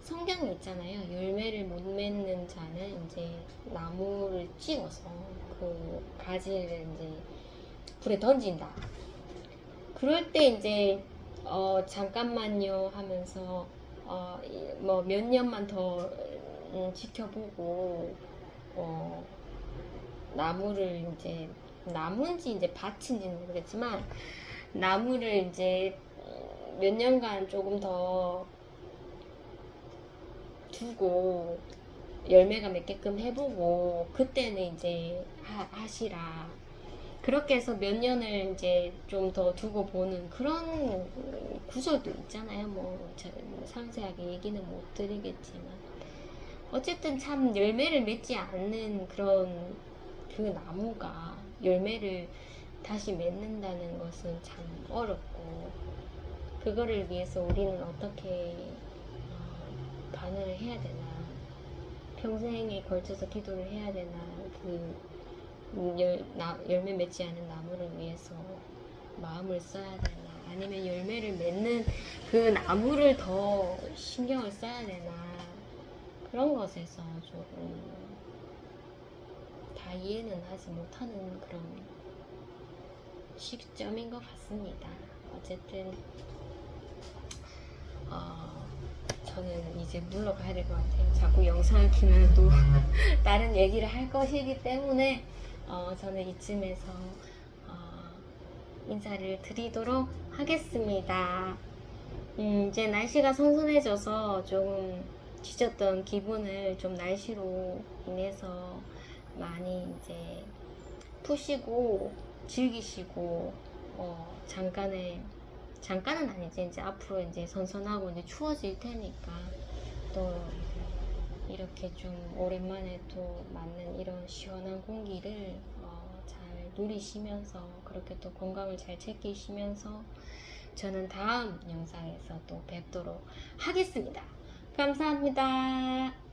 Speaker 1: 성경에 있잖아요. 열매를 못 맺는 자는 이제 나무를 찍어서 그 가지를 이제 불에 던진다. 그럴 때 이제 잠깐만요 하면서 뭐 몇 년만 더 지켜보고 나무를 이제 나무인지 이제 밭인지는 모르겠지만 나무를 이제 몇 년간 조금 더 두고 열매가 맺게끔 해보고 그때는 이제 하시라. 그렇게 해서 몇 년을 이제 좀 더 두고 보는 그런 구절도 있잖아요. 뭐 상세하게 얘기는 못 드리겠지만 어쨌든 참 열매를 맺지 않는 그런 그 나무가 열매를 다시 맺는다는 것은 참 어렵고 그거를 위해서 우리는 어떻게 반응을 해야 되나, 평생에 걸쳐서 기도를 해야 되나, 그 열매 맺지 않은 나무를 위해서 마음을 써야 되나, 아니면 열매를 맺는 그 나무를 더 신경을 써야 되나, 그런 것에서 조금 다 이해는 하지 못하는 그런 시점인 것 같습니다. 어쨌든 저는 이제 물러가야 될 것 같아요. 자꾸 영상을 키면 또 다른 얘기를 할 것이기 때문에 저는 이쯤에서 인사를 드리도록 하겠습니다. 이제 날씨가 선선해져서 조금 지쳤던 기분을 좀 날씨로 인해서 많이 이제 푸시고 즐기시고 잠깐은 아니지, 이제 앞으로 이제 선선하고 이제 추워질 테니까 또 이렇게 좀 오랜만에 또 맞는 이런 시원한 공기를 잘 누리시면서 그렇게 또 건강을 잘 챙기시면서 저는 다음 영상에서 또 뵙도록 하겠습니다. 감사합니다.